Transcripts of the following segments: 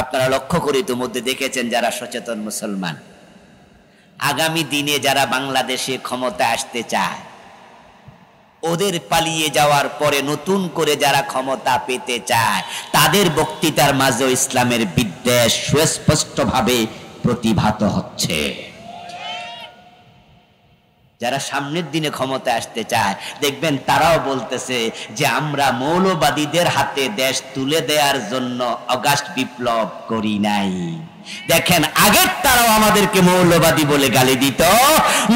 আপনারা লক্ষ্য করে ইতিমধ্যে দেখেছেন যারা সচেতন মুসলমান, আগামী দিনে যারা বাংলাদেশে ক্ষমতা আসতে চায়, ওদের পালিয়ে যাওয়ার পরে নতুন করে যারা ক্ষমতা পেতে চায়, তাদের বক্তৃতার মাঝে ইসলামের বিদ্বেষ সুস্পষ্টভাবে প্রতিভাত হচ্ছে। যারা সামনের দিনে ক্ষমতা আসতে চায়, দেখবেন তারাও বলতেছে যে আমরা মৌলবাদীদের হাতে দেশ তুলে দেওয়ার জন্য অগাস্ট বিপ্লব করি নাই। দেখেন, আগের তারাও আমাদেরকে মৌলবাদী বলে গালি দিত,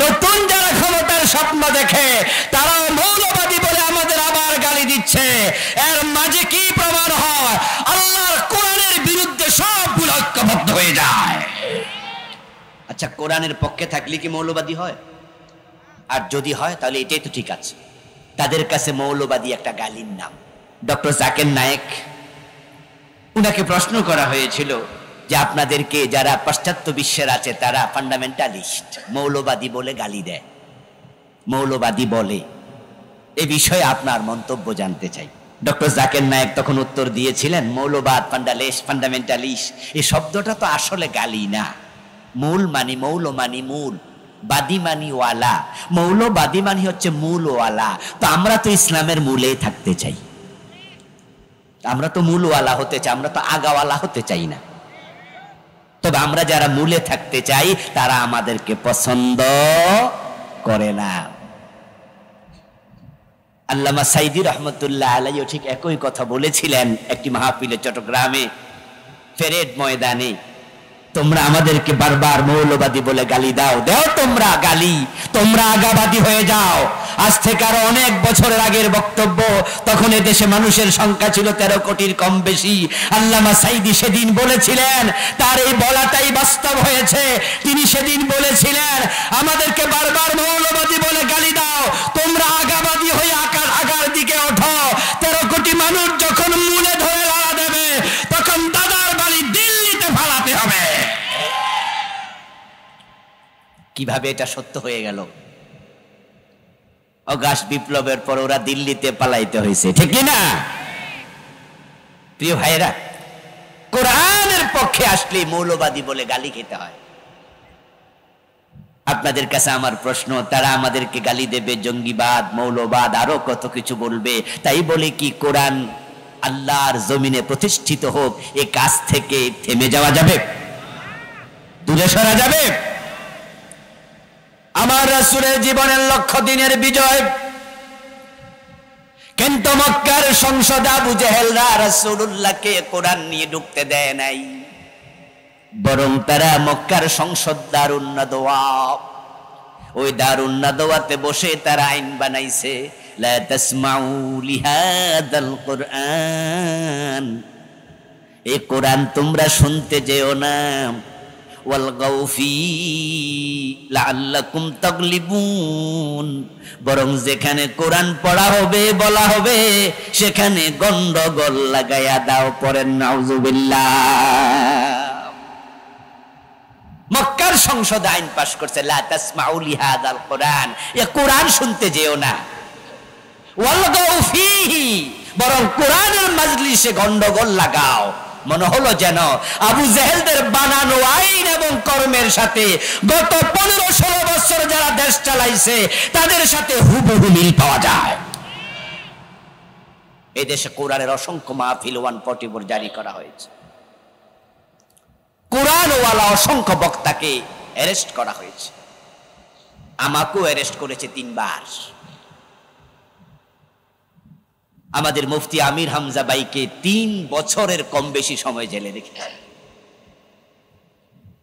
নতুন যারা ক্ষমতার স্বপ্ন দেখে তারাও মৌলবাদী বলে আমাদের আবার গালি দিচ্ছে। এর মাঝে কি প্রমাণ হয়? আল্লাহর কোরআনের বিরুদ্ধে সবগুলো ঐক্যবদ্ধ হয়ে যায়। আচ্ছা, কোরআনের পক্ষে থাকলে কি মৌলবাদী হয়? আর যদি হয় তাহলে এটাই তো ঠিক আছে। তাদের কাছে মৌলবাদী একটা গালির নাম। ডক্টর জাকির নায়েক, উনাকে প্রশ্ন করা হয়েছিল যে আপনাদেরকে যারা পাশ্চাত্য বিশ্বের আছে তারা ফান্ডামেন্টালিস্ট, মৌলবাদী বলে গালি দেয়, মৌলবাদী বলে, এ বিষয়ে আপনার মন্তব্য জানতে চাই। ডক্টর জাকির নায়েক তখন উত্তর দিয়েছিলেন, মৌলবাদ, ফান্ডামেন্টালিস্ট এই শব্দটা তো আসলে গালি না। মূল মানি, মৌল মানি মূল, বাদী মানি ওয়ালা, মৌলবাদী মানি হচ্ছে মূল ওয়ালা। তো আমরা তো ইসলামের মূলেই থাকতে চাই, আমরা তো মূলওয়ালা হতে চাই, আমরা তো আগাওয়ালা হতে চাই না। তবে আমরা যারা মূলে থাকতে চাই তারা আমাদেরকে পছন্দ করে না। আল্লামা সাইদি রহমতুল্লাহ আলাইহি ঠিক একই কথা বলেছিলেন একটি মাহফিলে চট্টগ্রামে ফেরেড ময়দানে। তোমরা আমাদেরকে বারবার মৌলবাদী বলে গালি দাও, দাও তোমরা গালি, তোমরা আগাবাদী হয়ে যাও। আজ থেকে আরো অনেক বছরের আগের বক্তব্য, তখন এদেশে মানুষের সংখ্যা ছিল 13 কোটির কম বেশি। আল্লামা সাইদি সেদিন বলেছিলেন, তার এই বলাটাই বাস্তব হয়েছে। তিনি সেদিন বলেছিলেন, আমাদেরকে বারবার মৌলবাদী বলে গালি দাও, তোমরা আগাবাদী হয়ে আগার দিকে ওঠো। 13 কোটি মানুষ যখন মূলে ধরে লড়া দেবে, তখন দাদার বাড়ি দিল্লিতে ফালাতে হবে। কিভাবে এটা সত্য হয়ে গেল? অগাস্ট বিপ্লবের পর ওরা দিল্লিতে পালাইতে হয়েছে, ঠিক না? প্রিয় ভাইরা, কোরআনের পক্ষে আসলে মৌলবাদী বলে গালি খেতে হয়। আপনাদের কাছে আমার প্রশ্ন, তারা আমাদেরকে গালি দেবে জঙ্গিবাদ, মৌলবাদ, আরো কত কিছু বলবে, তাই বলে কি কোরআন আল্লাহর জমিনে প্রতিষ্ঠিত হোক এই কাজ থেকে থেমে যাওয়া যাবে? দূরে সরা যাবে? আমার রাসূলের জীবনের লক্ষ্য দিনের বিজয়, কিন্তু মক্কার সংসদ আবু জেহেলরা রাসূলুল্লাহকে কোরআন নিয়ে ঢুকতে দেয় নাই। বরং তারা মক্কার সংসদ দারুন নাদওয়া, ওই দারুন নাদওয়াতে বসে তারা আইন বানাইছে, লা তাসমাউ লিহাদাল কুরআন, এই কোরআন তোমরা শুনতে যেও না, ওয়ালগাউ ফি লাআল্লাকুম তাগলিবুন, বরং যেখানে কোরআন পড়া হবে, বলা হবে, সেখানে গন্ডগোল লাগায়া দাও। পড়েন নাউজুবিল্লাহ। মক্কার সংসদ আইন পাশ করছে, লা তাসমাউ লিহাদাল কুরআন, এ কোরআন শুনতে যেও না। ওয়ালগাউ ফিহি, বরং কোরআনের মাজলিসে গন্ডগোল লাগাও। মনে হলো যেন আবু জেহেলদের বানানো আইন এবং কর্মের সাথে গত 15-16 বছর যারা দেশ চালাইছে তাদের সাথে হুবহু মিল পাওয়া যায়। এই দেশে কোরআনের অসংখ্য মাহফিল 144 জারি করা হয়েছে। কোরআনওয়ালা অসংখ্য বক্তাকে অ্যারেস্ট করা হয়েছে। আমাকেও অ্যারেস্ট করেছে 3 বার। আমাদের মুফতি আমির হামজা ভাইকে 3 বছরের কম বেশি সময় জেলে রেখেছে।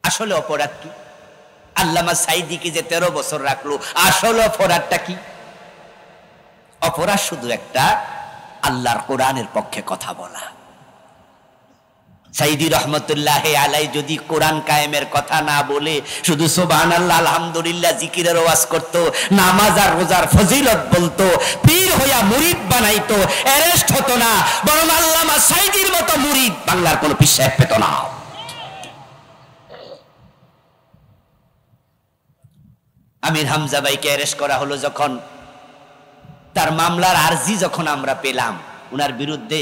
আসলে অপরাধ কি? আল্লামা সাইদিকে যে 13 বছর রাখলো, আসলে অপরাধটা কি? অপরাধ শুধু একটা, আল্লাহর কোরআনের পক্ষে কথা বলা। সাইদি রহমতুল্লাহ আলাই যদি কোরআন কায়েমের কথা না বলে শুধু সুবহানাল্লাহ, আলহামদুলিল্লাহ জিকিরের ওয়াজ করত, নামাজ আর রোজার ফজিলত বলতো, পীর হইয়া মুরিদ বানাইতো, অ্যারেস্ট হতো না। বরং আল্লামা সাইদির মতো মুরিদ বাংলার কোন পীর সাহেব পেত না। আমির হামজা ভাইকে অ্যারেস্ট করা হলো যখন, তার মামলার আরজি যখন আমরা পেলাম, উনার বিরুদ্ধে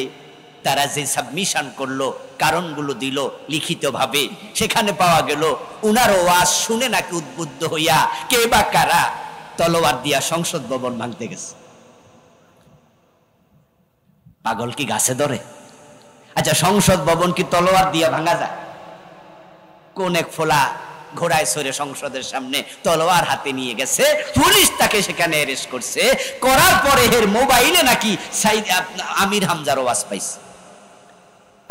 তারা যে সাবমিশন করলো, কারণগুলো দিল লিখিতভাবে, সেখানে পাওয়া গেল উনার ওয়াজ শুনে নাকি উদ্বুদ্ধ হইয়া কে বা কারা তলোয়ার দিয়া সংসদ ভবন ভাঙতে গেছে। পাগল কি গাছে ধরে? আচ্ছা, সংসদ ভবন কি তলোয়ার দিয়া ভাঙা যায়? কোন এক ফোলা ঘোড়ায় চড়ে সংসদের সামনে তলোয়ার হাতে নিয়ে গেছে, পুলিশ তাকে সেখানে অ্যারেস্ট করছে, করার পরে এর মোবাইলে নাকি আমির হামজার ওয়াজ পাইছে।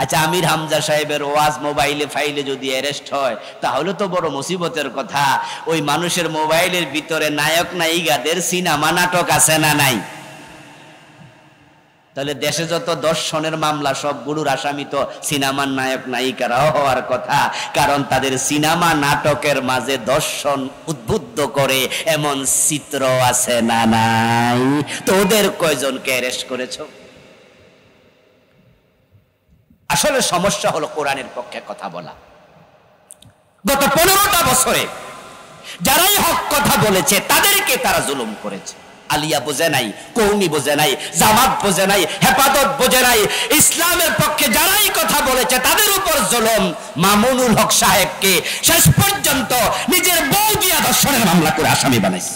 আচ্ছা, আমির হামজা সাহেবের ওয়াজ মোবাইলে ফাইলে যদি অ্যারেস্ট হয় তাহলে তো বড় মুসিবতের কথা। ওই মানুষের মোবাইলের ভিতরে নায়ক নায়িকাদের সিনেমা নাটক আছে না নাই? তাহলে দেশে যত দর্শনের মামলা সবগুলোর আসামি তো সিনেমার নায়ক নায়িকারাও হওয়ার কথা, কারণ তাদের সিনেমা নাটকের মাঝে দর্শন উদ্বুদ্ধ করে এমন চিত্র আছে না নাই? তো ওদের কয়জনকে অ্যারেস্ট করেছো? আসলে সমস্যা হলো কোরআনের পক্ষে কথা বলা। গত 15টা বছরে যারাই হক কথা বলেছে তাদেরকে তারা জুলুম করেছে। আলিয়া বোঝে নাই, কৌমি বোঝে নাই, জামাত বোঝে নাই, হেফাজত বোঝে নাই, ইসলামের পক্ষে যারাই কথা বলেছে তাদের উপর জুলুম। মামুনুল হক সাহেবকে শেষ পর্যন্ত নিজের বউ দিয়া ধর্ষণের মামলা করে আসামি বানাইছে।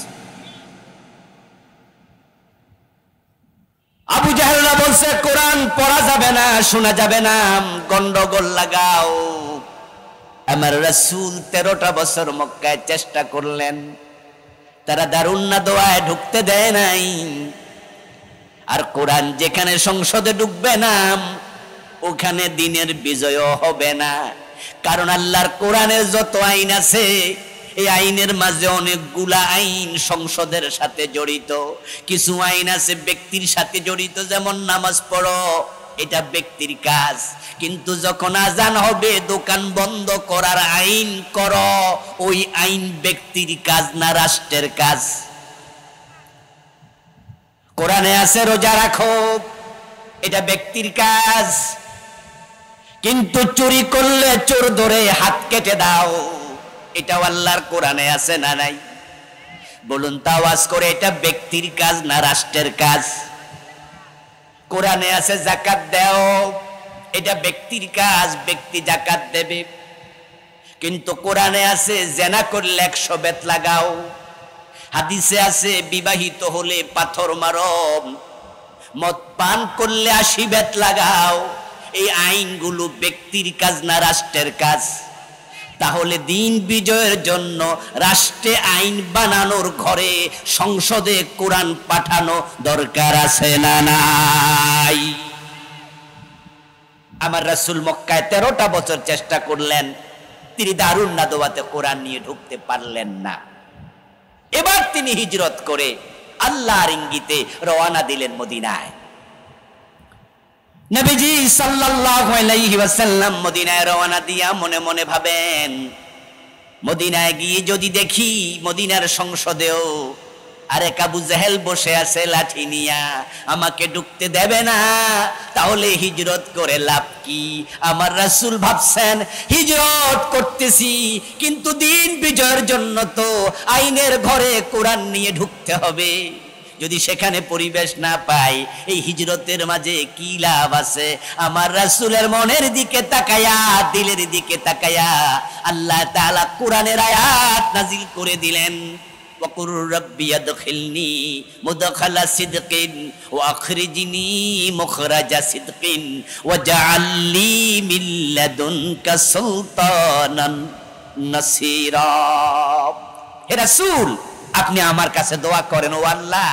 আবু জাহেলরা বলছে কোরআন পড়া যাবে না, শোনা যাবে না, গন্ডগোল লাগাও। আমার রাসূল 13টা বছর মক্কায় চেষ্টা করলেন, তারা দারুন নাদওয়ায় ঢুকতে দেয় নাই। আর কোরআন যেখানে সংসদে ঢুকবে না ওখানে দিনের বিজয় হবে না, কারণ আল্লাহর কোরআনের যত আইন আছে এই আইনের মাঝে অনেকগুলা আইন সংসদের সাথে জড়িত। কিছু আইন আছে ব্যক্তির সাথে জড়িত, যেমন নামাজ পড়ো, এটা ব্যক্তির কাজ, কিন্তু যখন আজান হবে দোকান বন্ধ করার আইন করো, ওই আইন ব্যক্তির কাজ না রাষ্ট্রের কাজ। কোরআনে আছে রোজা রাখো, এটা ব্যক্তির কাজ, কিন্তু চুরি করলে চোর ধরে হাত কেটে দাও, এটাও আল্লাহর কোরআনে আছে না নাই? বলুন তো আওয়াজ করে, এটা ব্যক্তির কাজ না রাষ্ট্রের কাজ? কোরআনে আছে যাকাত দাও, এটা ব্যক্তির কাজ, ব্যক্তি যাকাত দেবে, কিন্তু কোরআনে আছে জেনা করলে 100 বেত লাগাও। হাদিসে আছে বিবাহিত হলে পাথর মারো, মদ পান করলে 80 বেত লাগাও। এই আইনগুলো ব্যক্তির কাজ না রাষ্ট্রের কাজ? তাহলে দিন বিজয়ের জন্য রাষ্ট্রে আইন বানানোর ঘরে সংসদে কোরআন পাঠানো দরকার আছে না নাই? আমার রাসূল মক্কায় 13টা বছর চেষ্টা করলেন, তিনি দারুন নাদওয়াতে কোরআন নিয়ে ঢুকতে পারলেন না। এবার তিনি হিজরত করে আল্লাহর ইঙ্গিতে রওনা দিলেন মদিনায়। নবীজি সাল্লাল্লাহু আলাইহি ওয়াসাল্লাম মদিনায় রওনা দিয়া মনে মনে ভাবেন, মদিনায় গিয়ে যদি দেখি মদিনার সংসদেও আরেক আবু জাহেল বসে আছে লাঠি নিয়া, আমাকে ঢুকতে দেবে না, তাহলে হিজরত করে লাভ কি? আমার রাসূল ভাবছেন হিজরত করতেছি, কিন্তু দিন বিজয়ের জন্য তো আইনের ঘরে কোরআন নিয়ে ঢুকতে হবে। যদি সেখানে পরিবেশ না পাই এই হিজরতের মাঝে কি লাভ আছে? আমার রাসূলের মনের দিকে তাকায়া, দিলের দিকে তাকায়া আল্লাহ তাআলা কোরআনের আয়াত নাজিল করে দিলেন, ওয়াকুর রাব্বি আদখিলনি মুদখালা সিদকিন ওয়া আখরিজনি মুখরাজা সিদকিন ওয়াজআলনি মিন লাদুনকা সুলতানান নাসীরা। হে রাসূল, আপনি আমার কাছে দোয়া করেন, ও আল্লাহ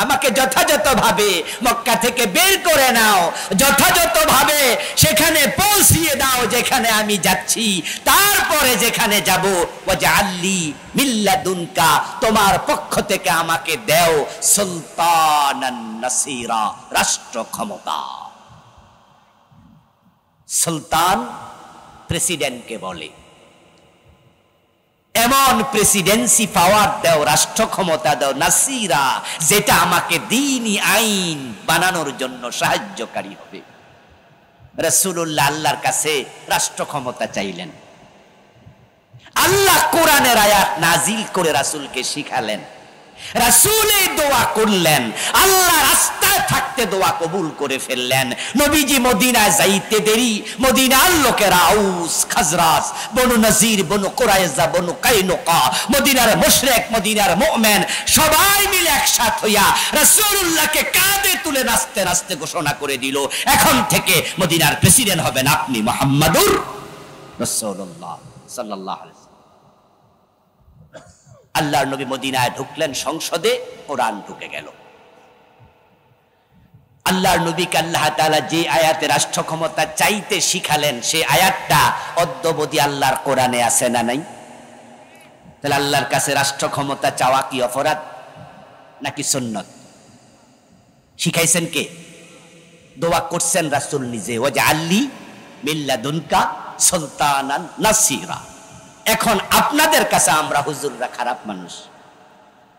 আমাকে যথাযথভাবে মক্কা থেকে বের করে নাও, যথাযথভাবে সেখানে পৌঁছিয়ে দাও যেখানে আমি যাচ্ছি, তারপরে যেখানে যাব ওয়াজআলনি মিন লাদুনকা, তোমার পক্ষ থেকে আমাকে দাও সুলতানান নাসীরা, রাষ্ট্র ক্ষমতা। সুলতান প্রেসিডেন্টকে বলে, এমন প্রেসিডেন্সি পাওয়ার দাও, রাষ্ট্র ক্ষমতা দাও, নাসিরা, যেটা আমাকে দ্বীনি আইন বানানোর জন্য সাহায্যকারী হবে। রাসূলুল্লাহ আল্লাহর কাছে রাষ্ট্র ক্ষমতা চাইলেন। আল্লাহ কোরআনের আয়াত নাজিল করে রাসূলকে শিখালেন, রাসূলে দোয়া করলেন, আল্লাহ রাস্তায় থাকতে দোয়া কবুল করে ফেললেন। নবীজি মদিনায় যাইতে দেরি, মদিনার লোকেরা আউস খাজরাজ, বনু নজির, বনু কুরাইজা, বনু কাইনুকা, মদিনার মুশরিক, মদিনার মুমিন সবাই মিলে একসাথ হইয়া রাসূলুল্লাহকে কাঁধে তুলে নাচতে নাচতে ঘোষণা করে দিল, এখন থেকে মদিনার প্রেসিডেন্ট হবেন আপনি, মুহাম্মাদুর রাসূলুল্লাহ সাল্লাল্লাহু আলাইহি। আল্লাহর নবী মদিনায় ঢুকলেন, সংসদে কোরআন ঢুকে গেল। আল্লাহর নবীকে আল্লাহ তাআলা যে আয়াতে রাষ্ট্র ক্ষমতা চাইতে শিখালেন, সেই আয়াতটা অদ্যবধি আল্লাহর কোরআনে আছে না নাই? তাহলে আল্লাহর কাছে রাষ্ট্র ক্ষমতা চাওয়া কি অপরাধ নাকি সুন্নত? শিখাইছেন কে? দোয়া করছেন রাসূল নিজে, ওয়াজআলনি মিন লাদুনকা সুলতানান নাসিরা। এখন আপনাদের কাছে আমরা হুজুররা খারাপ মানুষ।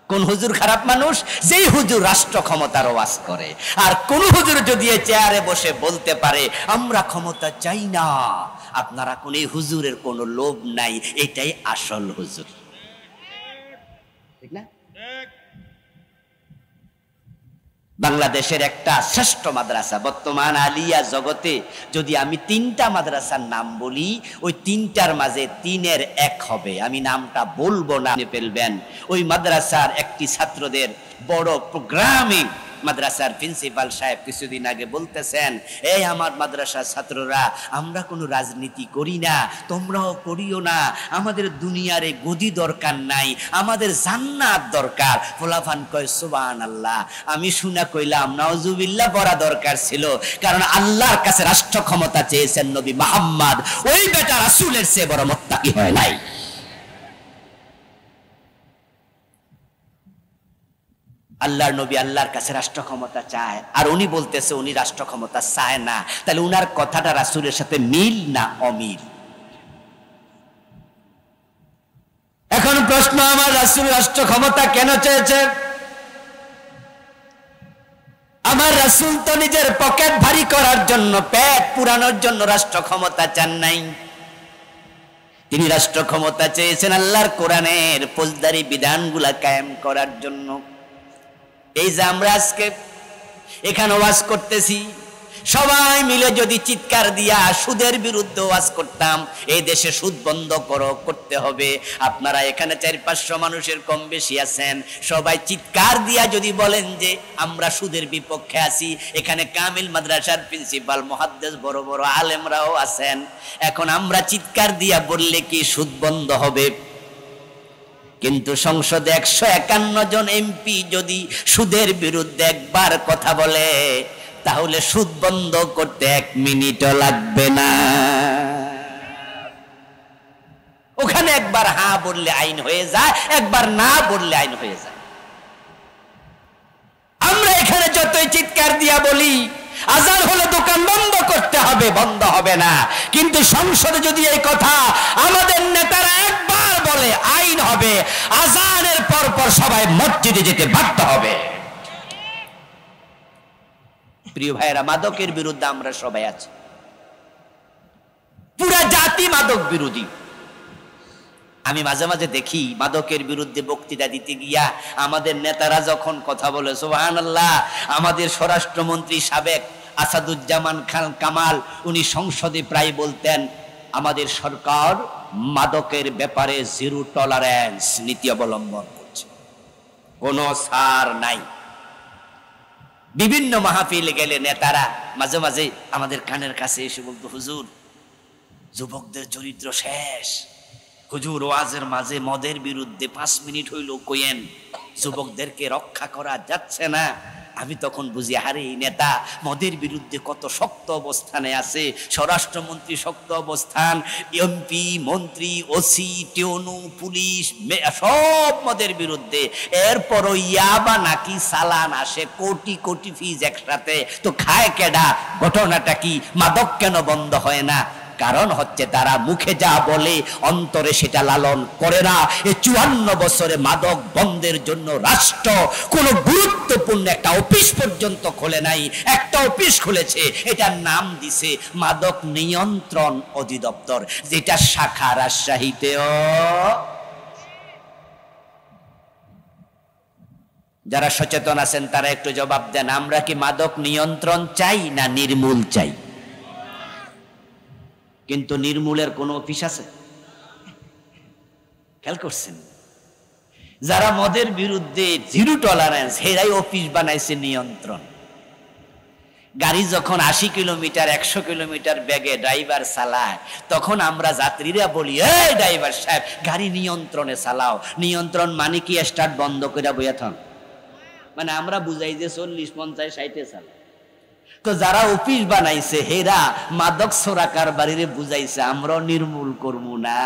কোন হুজুর খারাপ মানুষ? যেই হুজুর রাষ্ট্র ক্ষমতার ওয়াজ করে। আর কোন হুজুর যদি চেয়ারে বসে বলতে পারে আমরা ক্ষমতা চাই না, আপনারা কোন হুজুরের কোনো লোভ নাই, এটাই আসল হুজুর, ঠিক না? বাংলাদেশের একটা শ্রেষ্ঠ মাদ্রাসা, বর্তমান আলিয়া জগতে যদি আমি 3টা মাদ্রাসার নাম বলি, ওই 3টার মাঝে 3-এর 1 হবে। আমি নামটা বলবো না, ফেলবেন। ওই মাদ্রাসার একটি ছাত্রদের বড় প্রোগ্রামিং মাদ্রাসার প্রিন্সিপাল সাহেব কিছুদিন আগে বলতেছেন, এই আমার মাদ্রাসার ছাত্ররা, আমরা কোনো রাজনীতি করি না, তোমরাও করিও না, আমাদের দুনিয়ার এই গদি দরকার নাই, আমাদের জান্নাত দরকার। ফোলাফান কয় সুবহানাল্লাহ। আমি শুনে কইলাম নাউজুবিল্লাহ পড়া দরকার ছিল, কারণ আল্লাহর কাছে রাষ্ট্র ক্ষমতা চেয়েছেন নবী মুহাম্মদ, ওই বেটা রাসূলের চেয়ে বড় মুত্তাকি হয় নাই। আল্লাহর নবী আল্লাহর কাছে রাষ্ট্র ক্ষমতা চায়, আর উনি বলতেছে উনি রাষ্ট্র ক্ষমতা চায় না। তাহলে উনার কথাটা রাসূলের সাথে মিল না অমিল? এখন প্রশ্ন, আমার রাসূল রাষ্ট্র ক্ষমতা কেন চেয়েছে? আমার রাসূল তো নিজের পকেট ভারী করার জন্য, পেট পুরানোর জন্য রাষ্ট্র ক্ষমতা চান নাই। তিনি রাষ্ট্র ক্ষমতা চেয়েছেন আল্লাহর কোরআনের ফৌজদারি বিধানগুলা কায়েম করার জন্য। এই যে আমরা আজকে এখানে ওয়াজ করতেছি, সবাই মিলে যদি চিৎকার দিয়া সুদের বিরুদ্ধে ওয়াজ করতাম, এই দেশে সুদ বন্ধ করতে হবে, আপনারা এখানে 400-500 মানুষের কম বেশি আছেন, সবাই চিৎকার দিয়া যদি বলেন যে আমরা সুদের বিপক্ষে আছি, এখানে কামিল মাদ্রাসার প্রিন্সিপাল, মুহাদ্দিস, বড় বড় আলেমরাও আছেন, এখন আমরা চিৎকার দিয়া বললে কি সুদ বন্ধ হবে? কিন্তু সংসদে 151 জন এমপি যদি সুদের বিরুদ্ধে একবার কথা বলে, তাহলে সুদ বন্ধ করতে 1 মিনিটও লাগবে না। ওখানে একবার হ্যাঁ বললে আইন হয়ে যায়, একবার না বললে আইন হয়ে যায়। আমরা এখানে যতই চিৎকার দিয়া বলি আজান হলে দোকান বন্ধ করতে হবে, বন্ধ হবে না, কিন্তু সংসদে যদি এই কথা আমাদের নেতারা একবার বলে আইন হবে, আজানের পর পর সবাই মসজিদে যেতে বাধ্য হবে। প্রিয় ভাইরা, মাদকের বিরুদ্ধে আমরা সবাই আছি, পুরা জাতি মাদক বিরোধী। আমি মাঝে মাঝে দেখি মাদকের বিরুদ্ধে বক্তৃতা দিতে গিয়া আমাদের নেতারা যখন কথা বলে, সুবহানাল্লাহ, আমাদের স্বরাষ্ট্রমন্ত্রী সাবেক আসাদুজ্জামান খান কামাল, উনি সংসদে প্রায় বলতেন আমাদের সরকার মাদকের ব্যাপারে 0 টলারেন্স নীতি অবলম্বন করছে, কোনো ছাড় নাই। বিভিন্ন মাহফিলে গেলে নেতারা মাঝে মাঝে আমাদের কানের কাছে এসে বলতো, হুজুর যুবকদের চরিত্র শেষ, হুজুর ওয়াজের মাঝে মদের বিরুদ্ধে 5 মিনিট হইল কইেন, যুবকদেরকে রক্ষা করা যাচ্ছে না। আমি তখন বুঝি, আরে এই নেতা মদের বিরুদ্ধে কত শক্ত অবস্থানে আছে, স্বরাষ্ট্রমন্ত্রী শক্ত অবস্থান, এমপি, মন্ত্রী, ওসি, টিওনু, পুলিশ সব মদের বিরুদ্ধে। এরপরও ইয়াবা নাকি চালান আসে, কোটি কোটি ফিজ একসাথে, তো খায় কেডা? ঘটনাটা কি? মাদক কেন বন্ধ হয় না? কারণ হচ্ছে তারা মুখে যা বলে অন্তরে সেটা লালন করে না। এই 54 বছরে মাদক বন্ধের জন্য রাষ্ট্র কোন গুরুত্বপূর্ণ একটা অফিস পর্যন্ত খোলে নাই। একটা অফিস খুলেছে, এটার নাম দিছে মাদক নিয়ন্ত্রণ অধিদপ্তর, যেটা শাখা রাজশাহীতেও। যারা সচেতন আছেন তারা একটু জবাব দেন, আমরা কি মাদক নিয়ন্ত্রণ চাই না নির্মূল চাই? কিন্তু নির্মূলের কোনো অফিস আছে? খেয়াল করছেন? যারা মদের বিরুদ্ধে জিরো টলারেন্স, হেরাই অফিস বানাইছে নিয়ন্ত্রণ। গাড়ি যখন 80 কিলোমিটার 100 কিলোমিটার বেগে ড্রাইভার চালায়, তখন আমরা যাত্রীরা বলি, এই ড্রাইভার সাহেব গাড়ি নিয়ন্ত্রণে চালাও। নিয়ন্ত্রণ মানে কি স্টার্ট বন্ধ করে বইয়া থাক, মানে আমরা বুঝাই যে 40, 50, 60 চালাও। তো যারা অফিস বানাইছে হেরা মাদক ছোরা কারবারিরে বুঝাইছে আমরাও নির্মূল করবো না,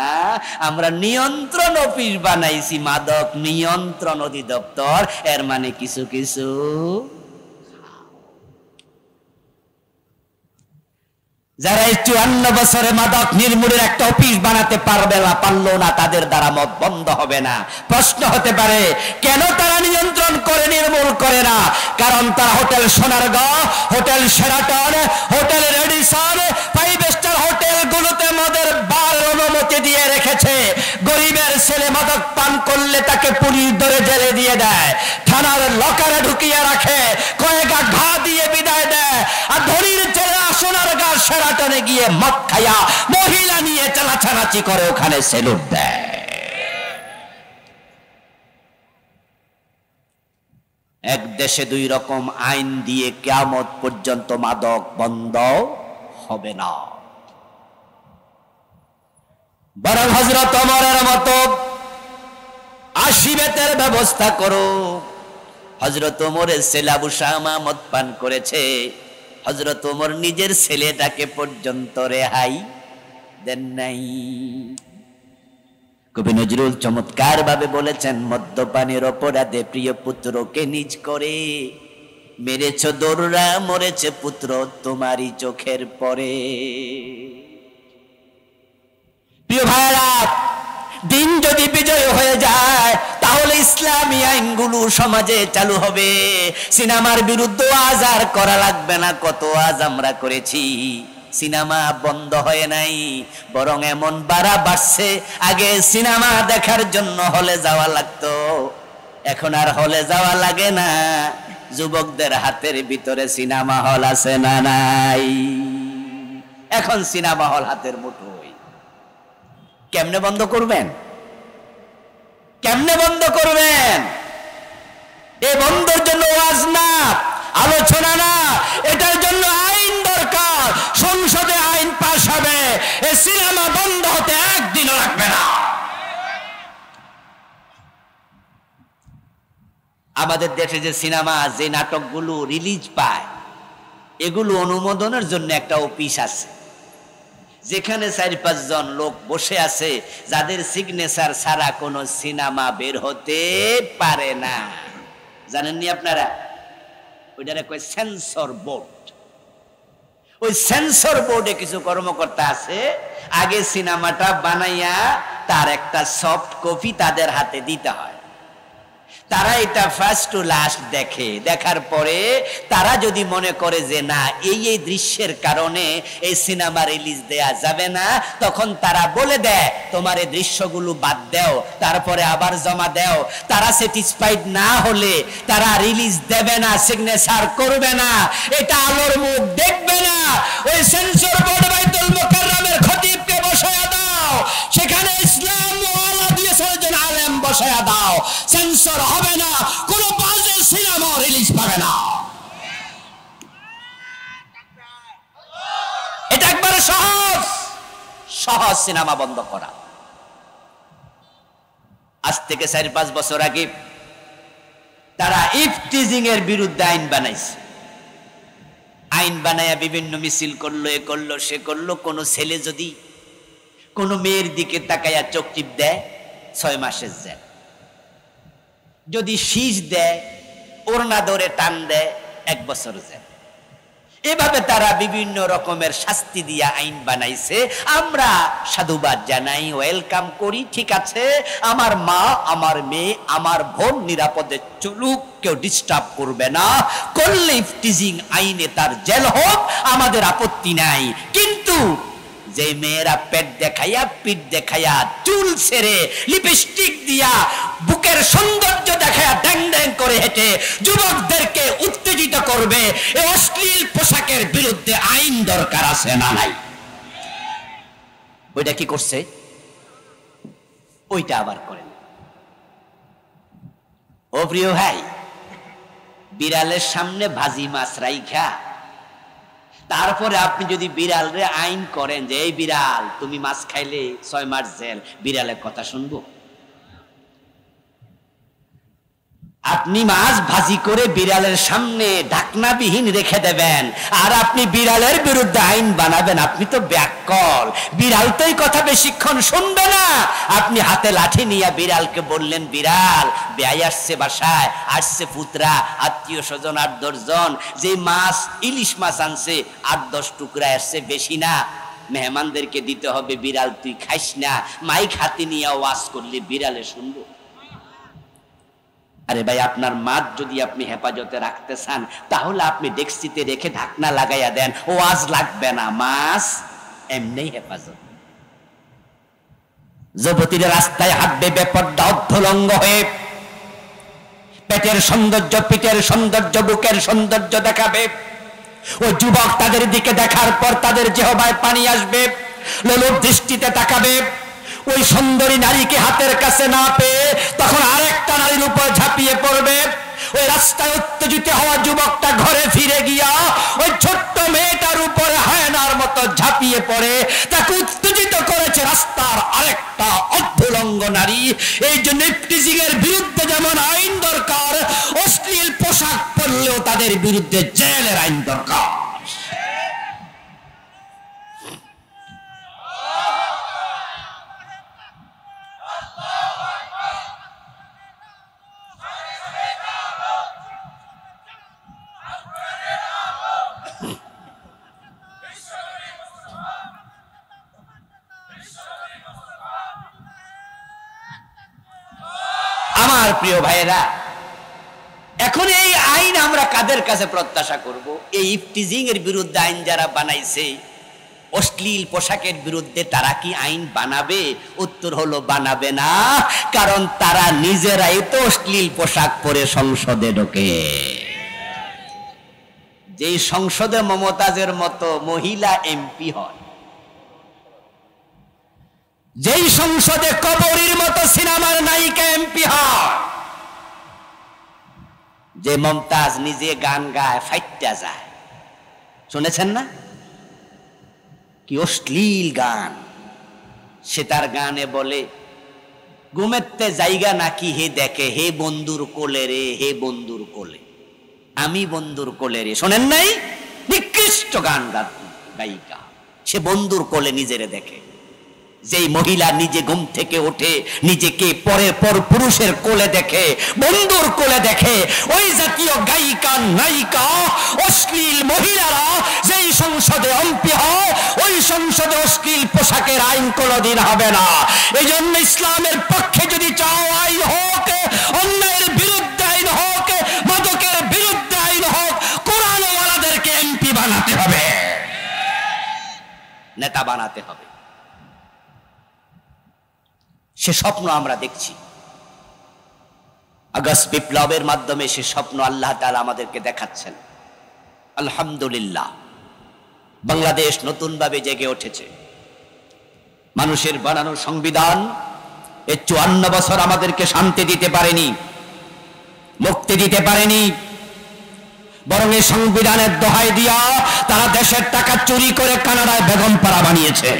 আমরা নিয়ন্ত্রণ অফিস বানাইছি, মাদক নিয়ন্ত্রণ অধিদপ্তর। এর মানে কিছু কিছু যারা 54 বছরে মাদক নির্মূলের একটা অফিস বানাতে পারলো না, তাদের দ্বারা মদ বন্ধ হবে না। প্রশ্ন হতে পারে কেন তারা নিয়ন্ত্রণ করে নির্মূল করে না? কারণ তারা hotel Sonargaon, hotel Sheraton, hotel Radisson, 5 star hotel গুলোতে মদের বার অনুমতি দিয়ে রেখেছে। গরিবের ছেলে মাদক পান করলে তাকে পুলিশ ধরে জেলে দিয়ে দেয়, থানার লকারে ঢুকিয়ে রাখে, কয়েক ঘা দিয়ে বিদায় দেয়। আর ধনীর ছেলে সোনারগাঁ শেরাটনে গিয়ে মদ খায়া মহিলা নিয়ে চালাচালাচি করে, ওখানে সেলুট দেয়। এক দেশে 2 রকম আইন দিয়ে কিয়ামত পর্যন্ত মাদক বন্ধ হবে না। বরং হযরত ওমরের মতো 80 বেতের ব্যবস্থা করো। হযরত ওমরের ছেলে আবু শামা মদ পান করেছে, হযরত ওমর নিজের ছেলেটাকে পর্যন্ত রেহাই দেন নাই। কবি নজরুল চমৎকার ভাবে বলেছেন, মদ্যপানের অপরাধে প্রিয় পুত্রকে নিজ করে মেরেছ দৌড়া, মরেছে পুত্র তোমারই চোখের পরে। প্রিয় ভাইরা, দিন যদি বিজয় হয়ে যায় তাহলে ইসলামী আইনগুলো সমাজে চালু হবে। সিনেমার বিরুদ্ধে আজ আর করা লাগবে না। কত আজ আমরা করেছি, সিনেমা বন্ধ হয় নাই, বরং এমন বাড়ছে। আগে সিনেমা দেখার জন্য হলে যাওয়া লাগতো, এখন আর হলে যাওয়া লাগে না। যুবকদের হাতের ভিতরে সিনেমা হল আছে না নাই? এখন সিনেমা হল হাতের মুঠোয়। কেমনে বন্ধ করবেন? কেমনে বন্ধ করবেন? এই বন্ধের জন্য ওয়াজ না, আলোচনা না, এটার জন্য আইন দরকার। সংসদে আইন পাস হবে, এই সিনেমা বন্ধ হতে একদিনও লাগবে না। আমাদের দেশে যে সিনেমা, যে নাটকগুলো রিলিজ পায়, এগুলো অনুমোদনের জন্য একটা অফিস আছে, যেখানে 4-5 জন লোক বসে আছে, যাদের সিগনেচার ছাড়া কোনো সিনেমা বের হতে পারে না। জানেননি আপনারা? ওইটারে কয় সেন্সর বোর্ড। ওই সেন্সর বোর্ডে কিছু কর্মকর্তা আছে, আগে সিনেমাটা বানাইয়া তার একটা সফট কপি তাদের হাতে দিতে হয়। তারা এটা ফার্স্ট টু লাস্ট দেখে, দেখার পরে তারা যদি মনে করে যে না, এই এই দৃশ্যের কারণে এই সিনেমা রিলিজ দেয়া যাবে না, তখন তারা বলে দেয় তোমার এই দৃশ্যগুলো বাদ দাও, তারপরে আবার জমা দাও। তারা স্যাটিসফাইড না হলে তারা রিলিজ দেবে না, সিগনেচার করবে না, এটা আলোর মুখ দেখবে না। ওই সেন্সর বোর্ড বাইতুল মুকাররমের খতিবকে বসায়া দাও, সেখানে ইসলাম ওয়ালা দিয়ে 6 জন আলেম বসায়া দাও, সেন্সর হবে না, কোন বাজে সিনেমা রিলিজ পাবে না। এটা একবারে সহজ সহজ সিনেমা বন্ধ করা। আজ থেকে 4-5 বছর আগে তারা ইফটিজিং এর বিরুদ্ধে আইন বানাইছে। আইন বানায়া বিভিন্ন মিছিল করলো, এ করলো, সে করলো। কোন ছেলে যদি কোন মেয়ের দিকে তাকাইয়া চোখ টিপ দেয়, 6 মাসের জেল। যদি শীষ দেয়, ওড়না ধরে টান দেয়, 1 বছর জেল। এভাবে তারা বিভিন্ন রকমের শাস্তি দিয়া আইন বানাইছে। আমরা সাধুবাদ জানাই, ওয়েলকাম করি, ঠিক আছে, আমার মা, আমার মেয়ে, আমার বোন নিরাপদে চলুক, কেউ ডিস্টার্ব করবে না। করলে ইফটিজিং আইনে তার জেল হোক, আমাদের আপত্তি নাই। কিন্তু যে মেয়েরা পেট দেখাইয়া পিঠ দেখাইয়া চুল ছেড়ে লিপস্টিক দিয়া বুকের সৌন্দর্য দেখাইয়া ড্যাং ড্যাং করে হেঁটে যুবকদেরকে উত্তেজিত করবে, এই অশ্লীল পোশাকের বিরুদ্ধে আইন দরকার আছে না নাই? ওইটা কি করছে? ওইটা আবার করেন। ও প্রিয় ভাই, বিড়ালের সামনে ভাজি মাছ রাইখা তারপরে আপনি যদি বিড়ালরে আইন করেন যে এই বিড়াল তুমি মাছ খাইলে 6 মাস জেল, বিড়ালের কথা শুনবো? আপনি মাছ ভাজি করে বিড়ালের সামনে ঢাকনাবিহীন রেখে দেবেন আর আপনি বিড়ালের বিরুদ্ধে আইন বানাবেন, আপনি তো ব্যাককল। বিড়াল তো এই কথা বেশিক্ষণ শুনবে না। আপনি হাতে লাঠি নিয়ে বিড়ালকে বললেন, বিড়াল বেয়াই আসছে বাসায়, আসছে পুতরা, আত্মীয় স্বজন 8-10 জন, যে মাছ ইলিশ মাছ আনছে 8-10 টুকরা আসছে, বেশি না, মেহমানদেরকে দিতে হবে, বিড়াল তুই খাইস না। মাইক হাতে নিয়ে ওয়াজ করলে বিড়ালে শুনবো? আরে ভাই, আপনার মাছ যদি আপনি হেফাজতে রাখতে চান তাহলে আপনি ডেক্সিতে রেখে ঢাকনা লাগাইয়া দেন, ওয়াজ লাগবে না, মাছ এমনি হেফাজত। যুবতীরা রাস্তায় হাঁটবে বেপরদা অর্ধলঙ্গ হয়ে, পেটের সৌন্দর্য, পিঠের সৌন্দর্য, বুকের সৌন্দর্য দেখাবে। ও যুবক তাদের দিকে দেখার পর তাদের জিহ্বায় পানি আসবে, লোলুপ দৃষ্টিতে তাকাবে। ওই সুন্দরী নারীকে হাতের কাছে না পেয়ে তখন আরেকটা নারীর উপর ঝাঁপিয়ে পড়বে। ওই রাস্তায় উত্তেজিত হওয়া যুবকটা ঘরে ফিরে গিয়া ওই ছোট্ট মেয়েটার উপরে হায়নার মতো ঝাঁপিয়ে পড়ে, তাকে উত্তেজিত করেছে রাস্তার আরেকটা অর্ধলঙ্গ নারী। এই জন্য ইফটিজিং এর বিরুদ্ধে যেমন আইন দরকার, অশ্লীল পোশাক পরলেও তাদের বিরুদ্ধে জেলের আইন দরকার। আমার প্রিয় ভাইয়েরা, এখন এই আইন আমরা কাদের কাছে প্রত্যাশা করব? এই ইফটিজিং এর বিরুদ্ধে আইন যারা বানাইছে, অশ্লীল পোশাকের বিরুদ্ধে তারা কি আইন বানাবে? উত্তর হলো বানাবে না, কারণ তারা নিজেরাই তো অশ্লীল পোশাক পরে সংসদে ঢোকে। যেই সংসদে মমতাজের মতো মহিলা এমপি হয়, যেই সংসদে কবরীর মতো সিনেমার নায়িকা এমপি হয়, যে মমতাজ নিজে গান গায় ফাইটটা যায়, শুনেছেন না? কি অশ্লীল গান! সে তার গানে বলে, ঘুমেতে জায়গা নাকি হে দেখে, হে বন্ধুর কোলে রে, হে বন্ধুর কোলে, আমি বন্ধুর কোলে রে। শোনেন নাই? নিকৃষ্ট গান গায়িকা, সে বন্ধুর কোলে নিজেরে দেখে। যেই মহিলা নিজে ঘুম থেকে ওঠে নিজেকে পরের পর পুরুষের কোলে দেখে, বন্ধুর কোলে দেখে, ওই জাতীয় গায়িকা নায়িকা অশ্লীল মহিলারা যেই সংসদে এমপি হয়, ওই সংসদে অশ্লীল পোশাকের আইন কোনোদিন হবে না। এই জন্য ইসলামের পক্ষে যদি চাও আইন হোক, অন্যায়ের বিরুদ্ধে আইন হোক, মাদকের বিরুদ্ধে আইন হোক, কোরআনওয়ালাদেরকে এমপি বানাতে হবে, নেতা বানাতে হবে। সে স্বপ্ন আমরা দেখছি। আগস্ট বিপ্লবের মাধ্যমে সে স্বপ্ন আল্লাহ তাআলা আমাদেরকে দেখাচ্ছেন। আলহামদুলিল্লাহ, বাংলাদেশ নতুনভাবে জেগে উঠেছে। মানুষের বানানো সংবিধান এই 54 বছর আমাদেরকে শান্তি দিতে পারেনি, মুক্তি দিতে পারেনি, বরং এই সংবিধানের দোহাই দিয়া তারা দেশের টাকা চুরি করে কানাডায় বেগমপাড়া বানিয়েছে।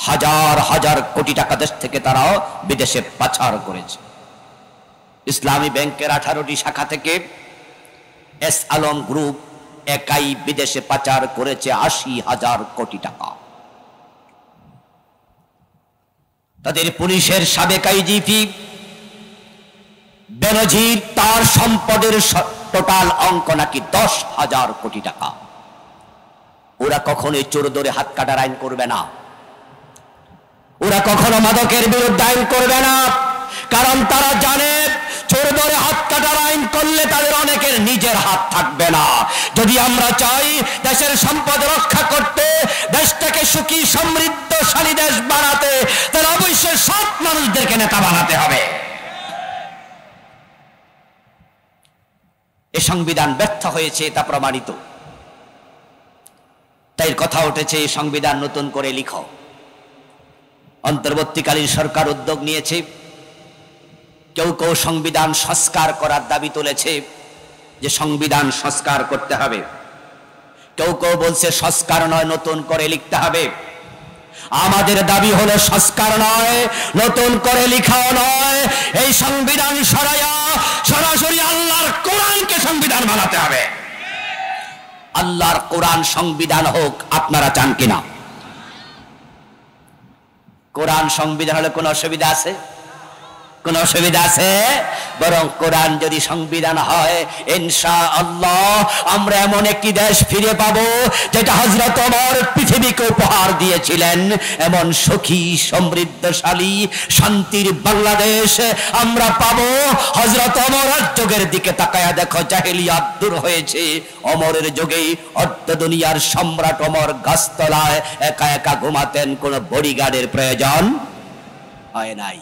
হাজার হাজার কোটি টাকা দেশ থেকে তারাও বিদেশে পাচার করেছে। ইসলামী ব্যাংকের 18টি শাখা থেকে এস আলম গ্রুপ একাই বিদেশে পাচার করেছে 80,000 কোটি টাকা। তাদের পুলিশের সাবেক আইজিপি বেনজির, তার সম্পদের টোটাল অঙ্ক নাকি 10,000 কোটি টাকা। ওরা কখনোই চোর ধরে হাত কাটার আইন করবে না, ওরা কখনো মাদকের বিরুদ্ধে আইন করবে না, কারণ তারা জানে চোর উপরে হাত কাটার আইন করলে তাদের অনেকের নিজের হাত থাকবে না। যদি আমরা চাই দেশের সম্পদ রক্ষা করতে, দেশটাকে সুখী সমৃদ্ধশালী দেশ বানাতে, তাহলে অবশ্যই সৎ মানুষদেরকে নেতা বানাতে হবে। এই সংবিধান ব্যর্থ হয়েছে তা প্রমাণিত। তাই কথা উঠেছে এই সংবিধান নতুন করে লিখো। অন্তর্বর্তীকালীন সরকার উদ্যোগ নিয়েছে, কেউ কেউ সংবিধান সংস্কার করার দাবি তুলেছে যে সংবিধান সংস্কার করতে হবে। কেউ কেউ বলছে সংস্কার নয়, নতুন করে লিখতে হবে। আমাদের দাবি হলো সংস্কার নয়, নতুন করে লিখাও নয়, এই সংবিধান সরাইয়া সরাসরি আল্লাহর কোরআনকে সংবিধান বানাতে হবে। আল্লাহর কোরআন সংবিধান হোক, আপনারা চান কিনা? কোরআন সংবিধান হলে কোনো অসুবিধা আছে? কোন অসুবিধা আছে? বরং কোরআন যদি সংবিধান হয়, ইনশাআল্লাহ আমরা এমন একটি দেশ ফিরে পাবো যেটা হযরত ওমর পৃথিবীকে উপহার দিয়েছিলেন। এমন সুখী সমৃদ্ধশালী শান্তির বাংলাদেশ আমরা পাবো। হযরত ওমরের যুগের দিকে তাকায়া দেখো, জাহেলিয়াত দূর হয়েছে ওমরের যুগেই। অর্ধ দুনিয়ার সম্রাট ওমর গাছতলায় একা একা ঘুমাতেন, কোনো বডিগার্ডের প্রয়োজন হয় নাই।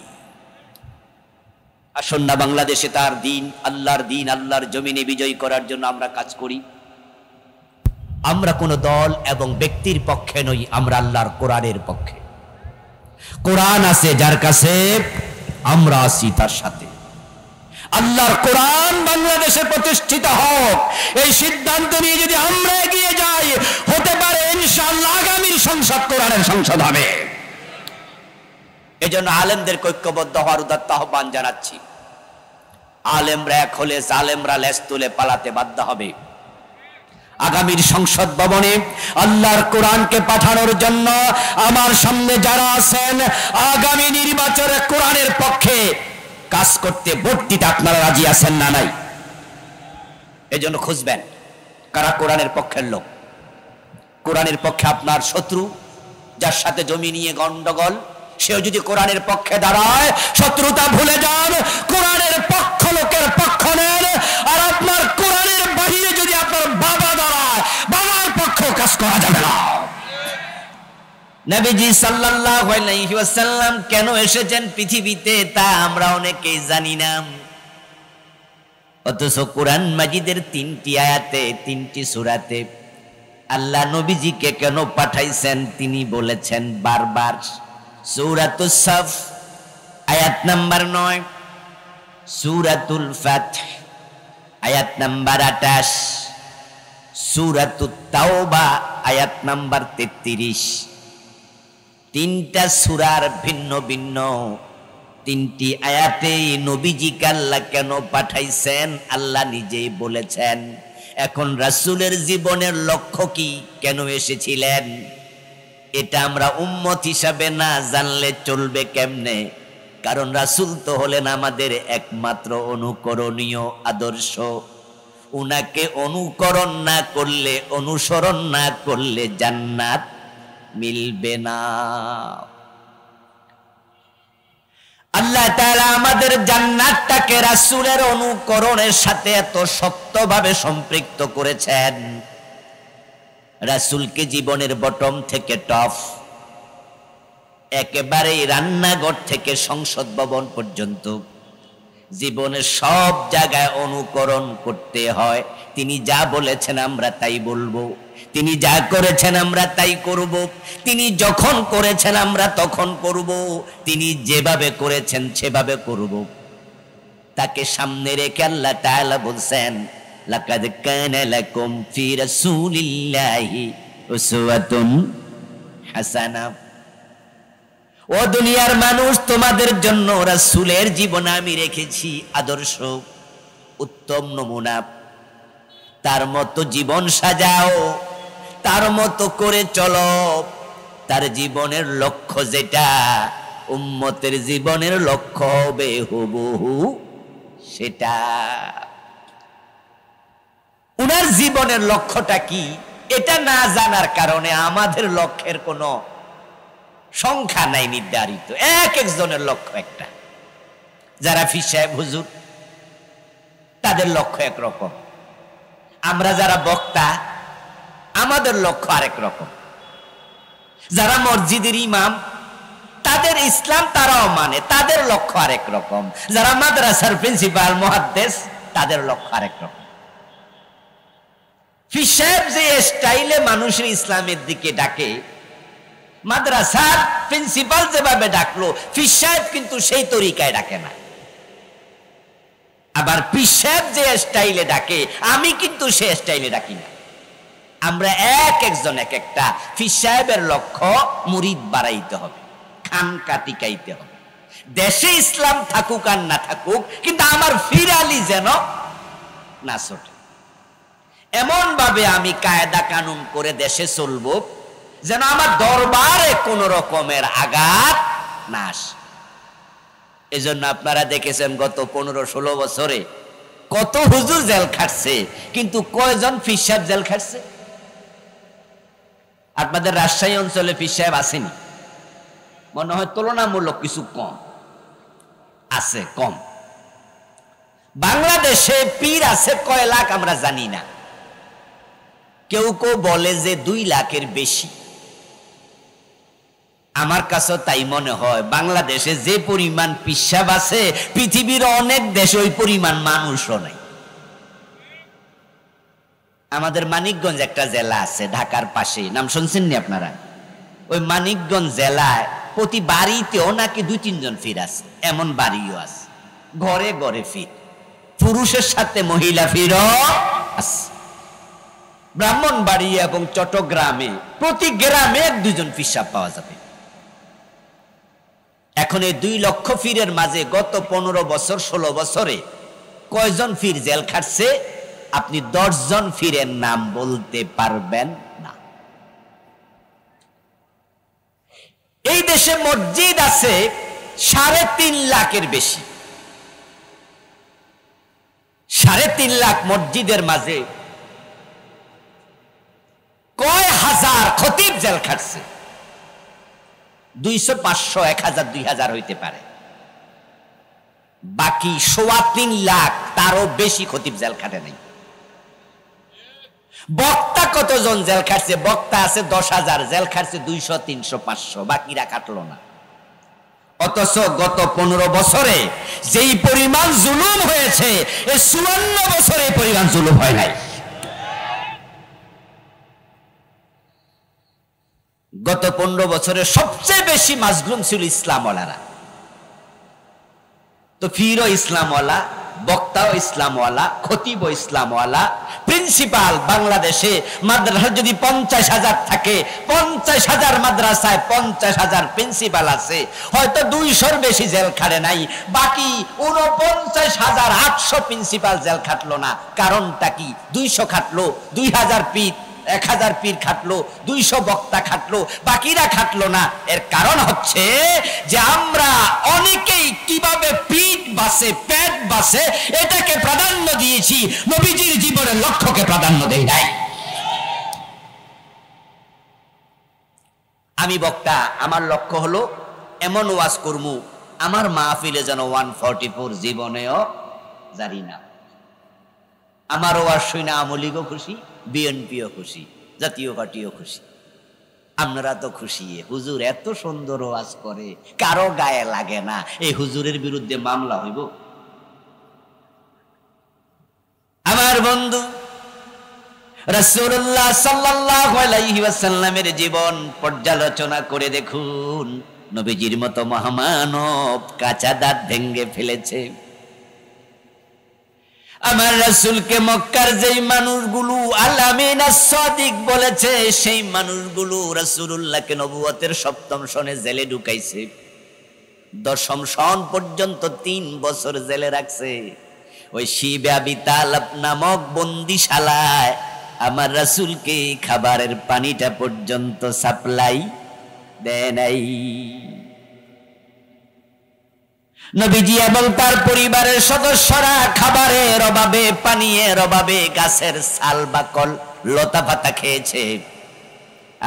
আসুন না বাংলাদেশে তার দিন, আল্লাহর জমিনে বিজয় করার জন্য আমরা কাজ করি। আমরা কোন দল এবং ব্যক্তির পক্ষে নই, আমরা আল্লাহর কোরআনের পক্ষে। কোরআন আছে যার কাছে, আমরা আছি তার সাথে। আল্লাহর কোরআন বাংলাদেশে প্রতিষ্ঠিত হোক, এই সিদ্ধান্ত নিয়ে যদি আমরা এগিয়ে যাই, হতে পারে ইনশাআল্লাহ আগামীর সংসদ কোরআনের সংসদ হবে। এজন্য আলেমদেরকে ঐক্যবদ্ধ হওয়ার উদাত্ত আহ্বান জানাচ্ছি। আলেমরা এক হলে জালেমরা লেজ তুলে পালাতে বাধ্য হবে। আগামীর সংসদ ভবনে আল্লাহর কোরআনকে পাঠানোর জন্য আমার সামনে যারা আছেন, আগামী নির্বাচনে কোরআনের পক্ষে কাজ করতে ভোট দিতে আপনারা রাজি আছেন না নাই? এজন্য খুঁজবেন কারা কোরআনের পক্ষের লোক। কোরআনের পক্ষে আপনার শত্রু, যার সাথে জমি নিয়ে গন্ডগোল, সেও যদি কোরআনের পক্ষে দাঁড়ায়, শত্রুতা ভুলে যান, কোরআনের পক্ষ লোকের পক্ষ নেন। আর আপনার কোরআনের বাহিরে যদি আপনার বাবা দাঁড়ায়, বাবার পক্ষ কাজ করা যাবে না। নবীজি সাল্লাল্লাহু আলাইহি ওয়াসাল্লাম কেন এসেছেন পৃথিবীতে তা আমরা অনেকেই জানি না। অথচ কোরআন মাজিদের 3টি আয়াতে, 3টি সূরাতে আল্লাহ নবীজিকে কেন পাঠাইছেন তিনি বলেছেন বারবার। সূরাতুস সাফ আয়াত নাম্বার 9, সূরাতুল ফাতহ আয়াত নাম্বার 28, সূরাতুত তাওবা আয়াত নাম্বার 33। 3টা সূরার ভিন্ন ভিন্ন 3টি আয়াতে নবীজিকে আল্লাহ কেন পাঠাইছেন আল্লাহ নিজেই বলেছেন। এখন রাসূলের জীবনের লক্ষ্য কি, কেন এসেছিলেন, এটা আমরা উম্মত হিসাবে না জানলে চলবে কেমনে? কারণ রাসূল তো হলেন আমাদের একমাত্র অনুকরণীয় আদর্শ। উনাকে অনুকরণ না করলে, অনুসরণ না করলে জান্নাত মিলবে না। আল্লাহ তাআলা আমাদের জান্নাতটাকে রাসূলের অনুকরণের সাথে এত শক্তভাবে সম্পৃক্ত করেছেন। রাসূলকে জীবনের বটম থেকে টপ, একেবারে রান্নাঘর থেকে সংসদ ভবন পর্যন্ত জীবনের সব জায়গায় অনুকরণ করতে হয়। তিনি যা বলেছেন আমরা তাই বলবো, তিনি যা করেছেন আমরা তাই করব, তিনি যখন করেছেন আমরা তখন করব, তিনি যেভাবে করেছেন সেভাবে করব। তাকে সামনে রেখে আল্লাহ তাআলা বলছেন, লাকাদ কানা লাকুম ফি রাসূলিল্লাহি উসওয়াতুন হাসানাহ। ও দুনিয়ার মানুষ, তোমাদের জন্য রাসূলের জীবন আমি রেখেছি আদর্শ, উত্তম নমুনা। তার মতো জীবন সাজাও, তার মতো করে চলো। তার জীবনের লক্ষ্য যেটা, উম্মতের জীবনের লক্ষ্য হবে হুবহু সেটা। উনার জীবনের লক্ষ্যটা কি, এটা না জানার কারণে আমাদের লক্ষ্যের কোনো সংখ্যা নাই নির্ধারিত। এক একজনের লক্ষ্য একটা। যারা পীর সাহেব হুজুর, তাদের লক্ষ্য একরকম, আমরা যারা বক্তা আমাদের লক্ষ্য আরেক রকম। যারা মসজিদের ইমাম তাদের ইসলাম তারাও মানে, তাদের লক্ষ্য আরেক রকম। যারা মাদ্রাসার প্রিন্সিপাল মুহাদ্দিস তাদের লক্ষ্য আরেক রকম। পীর সাহেব যে স্টাইলে মানুষের ইসলামের দিকে ডাকে, মাদ্রাসার প্রিন্সিপাল যেভাবে ডাকলো, পীর সাহেব কিন্তু সেই তরিকায় ডাকে না। আবার পীর সাহেব যে স্টাইলে ডাকে, আমি কিন্তু সেই স্টাইলে ডাকি না। আমরা এক একজন এক একটা। পীর সাহেবের লক্ষ্য মুরিদ বাড়াইতে হবে, খানকা টিকাইতে হবে। দেশে ইসলাম থাকুক আর না থাকুক, কিন্তু আমার ফিরালি যেন না ছোটে, এমন ভাবে আমি কায়দা কানুন করে দেশে চলবো যেন আমার দরবারে কোন রকমের আঘাত না আসে। এজন্য আপনারা দেখেছেন গত 15-16 বছরে কত হুজুর জেল খাটছে, কিন্তু কয়জন পীর সাহেব জেল খাটছে? আপনাদের রাজশাহী অঞ্চলে পীর সাহেব আসেনি? মনে হয় তুলনামূলক কিছু কম আছে, কম। বাংলাদেশে পীর আছে কয় লাখ আমরা জানি না, কেউ কেউ বলে যে 2 লাখের বেশি। আমার কাছে তাই মনে হয়, বাংলাদেশে যে পরিমাণ পীর সাহেব আছে পৃথিবীর অনেক দেশে ওই পরিমাণ মানুষও নাই। আমাদের মানিকগঞ্জ একটা জেলা আছে ঢাকার পাশে, নাম শুনছেন নি আপনারা? ওই মানিকগঞ্জ জেলায় প্রতি বাড়িতেও নাকি 2-3 জন পীর আছে, এমন বাড়িও আছে। ঘরে ঘরে পীর, পুরুষের সাথে মহিলা পীরও আছে। ব্রাহ্মণবাড়ি এবং চট্টগ্রামে প্রতি গ্রামে 1-2 জন পীর সাহেব পাওয়া যাবে। এখন এই 2 লক্ষ পীরের মাঝে গত 15 বছর 16 বছরে কয়জন পীর জেল খাটছে? আপনি 10 জন পীরের নাম বলতে পারবেন না। এই দেশে মসজিদ আছে 3.5 লাখের বেশি। 3.5 লাখ মসজিদের মাঝে কয় হাজার খতিব জেল খাটছে? 200, 500, 1000, 2000 হইতে পারে। বাকি 3.25 লাখ তারও বেশি খতিব জেল খাটে নাই। বক্তা কতজন জেল খাটছে? বক্তা আছে 10,000, জেল খাটছে 200, 300, 500, বাকিরা কাটলো না। অথচ গত 15 বছরে যেই পরিমাণ জুলুম হয়েছে, এই 54 বছরে এই পরিমাণ জুলুম হয় নাই। গত 15 বছরে সবচেয়ে বেশি মাজলুম ছিল ইসলামওয়ালারা। তো পীরও ইসলামওয়ালা, বক্তাও ইসলামওয়ালা, খতিবও ইসলামওয়ালা, প্রিন্সিপাল। বাংলাদেশে মাদ্রাসা যদি 50,000 থাকে, 50,000 মাদ্রাসায় 50,000 প্রিন্সিপাল আছে, হয়তো 200-র বেশি জেল খাটে নাই। বাকি 49,800 প্রিন্সিপাল জেল খাটলো না। কারণটা কি? 200 খাটলো, 2000 পীর, 1000 পীর খাটলো, 200 বক্তা খাটলো, বাকিরা খাটলো না। এর কারণ হচ্ছে যে আমরা অনেকেই কিভাবে পিঠ বাসে, পেট বাসে এটাকে প্রাধান্য দিয়েছি, নবীজির জীবনের লক্ষ্যকে প্রাধান্য দেই নাই। আমি বক্তা, আমার লক্ষ্য হলো এমন ওয়াজ করমু আমার মাহফিলে যেন 144 জীবনেও জারি না। আমার ওয়াজ শুনে আওয়ামী লীগও খুশি, বিএনপিও খুশি, জাতীয় পার্টিও খুশি। আপনারা তো খুশি, হুজুর এত সুন্দর ওয়াজ করে, কারো গায়ে লাগে না, এই হুজুরের বিরুদ্ধে মামলা হইব? আমার বন্ধু রাসূলুল্লাহ সাল্লাল্লাহু আলাইহি ওয়াসাল্লামের জীবন পর্যালোচনা করে দেখুন, নবীজির মতো মহামানব কাঁচা দাঁত ভেঙে ফেলেছে। আমার রাসূলকে মক্কার যেই মানুষগুলো আল-আমিন আস-সাদিক বলেছে, সেই মানুষগুলো রাসূলুল্লাহকে নবুয়তের 7ম সনে জেলে ঢুকাইছে। 10ম সন পর্যন্ত 3 বছর জেলে রাখছে। ওই শিবে আবি তালব নামক বন্দিশালায় আমার রাসূলকে খাবারের পানিটা পর্যন্ত সাপ্লাই দেয় নাই। নবীজি এবং তার পরিবারের সদস্যরা খাবারের অভাবে, পানীয়ের অভাবে গাছের ছাল বাকল লতা পাতা খেয়েছে।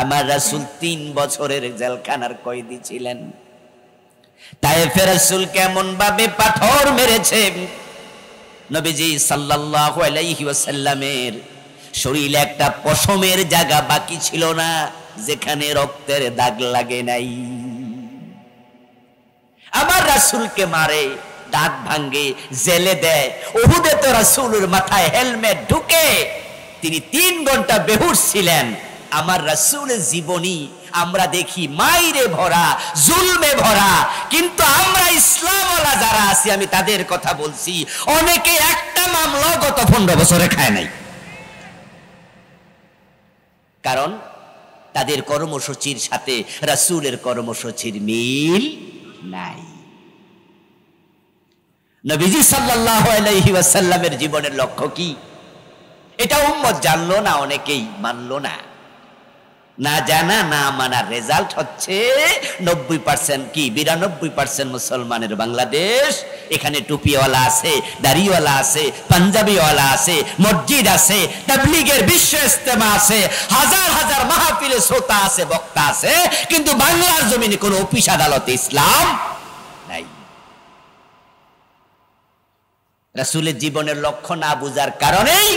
আমার রাসূল 3 বছরের জেলখানার কয়েদি ছিলেন। তায়েফে রাসূল কেমন ভাবে পাথর মেরেছে, নবীজি সাল্লাল্লাহু আলাইহি ওয়াসাল্লামের শরীরে একটা পশমের জায়গা বাকি ছিল না যেখানে রক্তের দাগ লাগে নাই। আমার রাসূলকে মারে, দাঁত ভাঙ্গে, জেলে দেয়। উহুদে তো রাসূলের মাথায় হেলমেট ঢুকে তিনি 3 ঘন্টা বেহুশ ছিলেন। আমার রাসূলের জীবনী আমরা দেখি মাইরে ভরা, জুলমে ভরা, কিন্তু আমরা ইসলামওয়ালা যারা আছি, আমি তাদের কথা বলছি, অনেকে একটা মামলা গত 15 বছরে খায় নাই। কারণ তাদের কর্মসূচির সাথে রাসূলের কর্মসূচির মিল নাই। নবীজি সাল্লাল্লাহু আলাইহি ওয়াসাল্লামের জীবনের লক্ষ্য কি, এটা উম্মত জানলো না, অনেকেই মানলো না। না জানা না মানার রেজাল্ট হচ্ছে 90% কি 92% মুসলমানের বাংলাদেশ। এখানে টুপিওয়ালা আছে, দাড়িওয়ালা আছে, পাঞ্জাবিওয়ালা আছে, মসজিদ আছে, তাবলীগের বিশ্ব ইজতেমা আছে, হাজার হাজার মাহফিলে শ্রোতা আছে, বক্তা আছে, কিন্তু বাংলার জমিনে কোনো অফিস আদালতে ইসলাম নাই। রাসূলের জীবনের লক্ষ্য না বুঝার কারণেই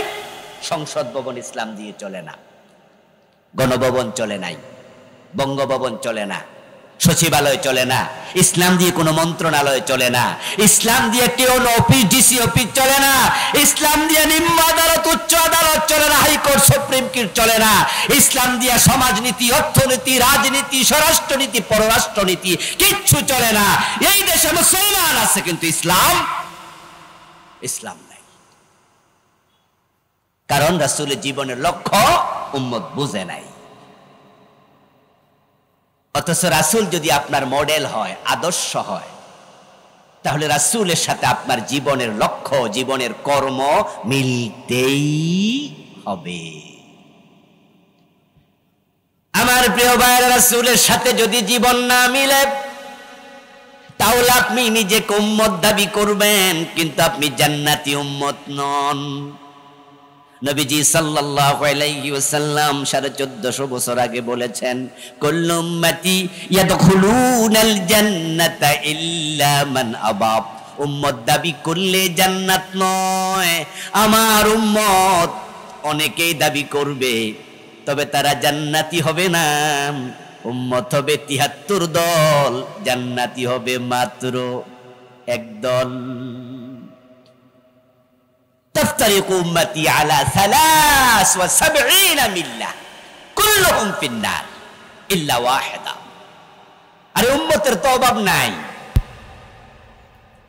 সংসদ ভবন ইসলাম দিয়ে চলে না, গণভবন চলে নাই, বঙ্গভবন চলে না, সচিবালয় চলে না, ইসলাম দিয়ে কোনো মন্ত্রণালয় চলে না, ইসলাম দিয়ে কেউ অফিস, ডিসি অফিস চলে না, ইসলাম দিয়ে নিম্ন আদালত, উচ্চ আদালত চলে না, হাইকোর্ট, সুপ্রিম কোর্ট চলে না, ইসলাম দিয়ে সমাজনীতি, অর্থনীতি, রাজনীতি, স্বরাষ্ট্রনীতি, পররাষ্ট্রনীতি কিচ্ছু চলে না। এই দেশে মুসলমান আছে কিন্তু ইসলাম নাই। কারণ রাসূলের জীবনের লক্ষ্য উম্মত বুঝে নাই। অথচ রাসূল যদি আপনার মডেল হয়, আদর্শ হয়, তাহলে রাসূলের সাথে আপনার জীবনের লক্ষ্য, জীবনের কর্ম মিলতেই হবে। আমার প্রিয় ভাইয়েরা, রাসূলের সাথে যদি জীবন না মিলে, তাহলে আপনি নিজেকে উম্মত দাবি করবেন, কিন্তু আপনি জান্নাতি উম্মত নন। নবীজি সাল্লাল্লাহু আলাইহি ওয়াসাল্লাম 1450 বছর আগে বলেছেন, কুল্লু উম্মতি ইয়াদখুলুনাল জান্নাতা ইল্লা মান আবা। উম্মত দাবি করলে জান্নাত নয়, আমার উম্মত অনেকেই দাবি করবে, তবে তারা জান্নাতি হবে না। উম্মত হবে 73 দল, জান্নাতি হবে মাত্র 1 দল। তাফতারিকু উম্মতি আলা 73 মিল্লাহ কুল্লুহুম ফিন্নার ইল্লা ওয়াহিদা। আরে উম্মতের তো অভাব নাই।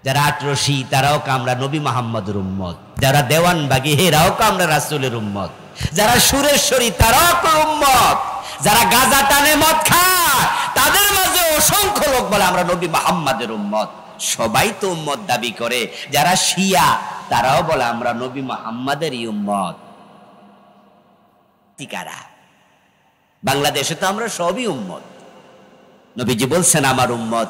যারা আটরশি তারাও কামরা নবী মুহাম্মদের উম্মত, যারা দেওয়ানবাগী হেরাও কামরা রাসূলের উম্মত, যারা সুরেশ্বরী তারাও উম্মত, যারা গাঁজা টানে মদ খায় তাদের মাঝে অসংখ্য লোক বলে আমরা নবী মুহাম্মদের উম্মত। সবাই তো উম্মত দাবি করে। যারা শিয়া তারাও বলে আমরা নবী মুহাম্মদেরই উম্মত। কারা? বাংলাদেশে তো আমরা সবই উম্মত। নবীজি বলছেন আমার উম্মত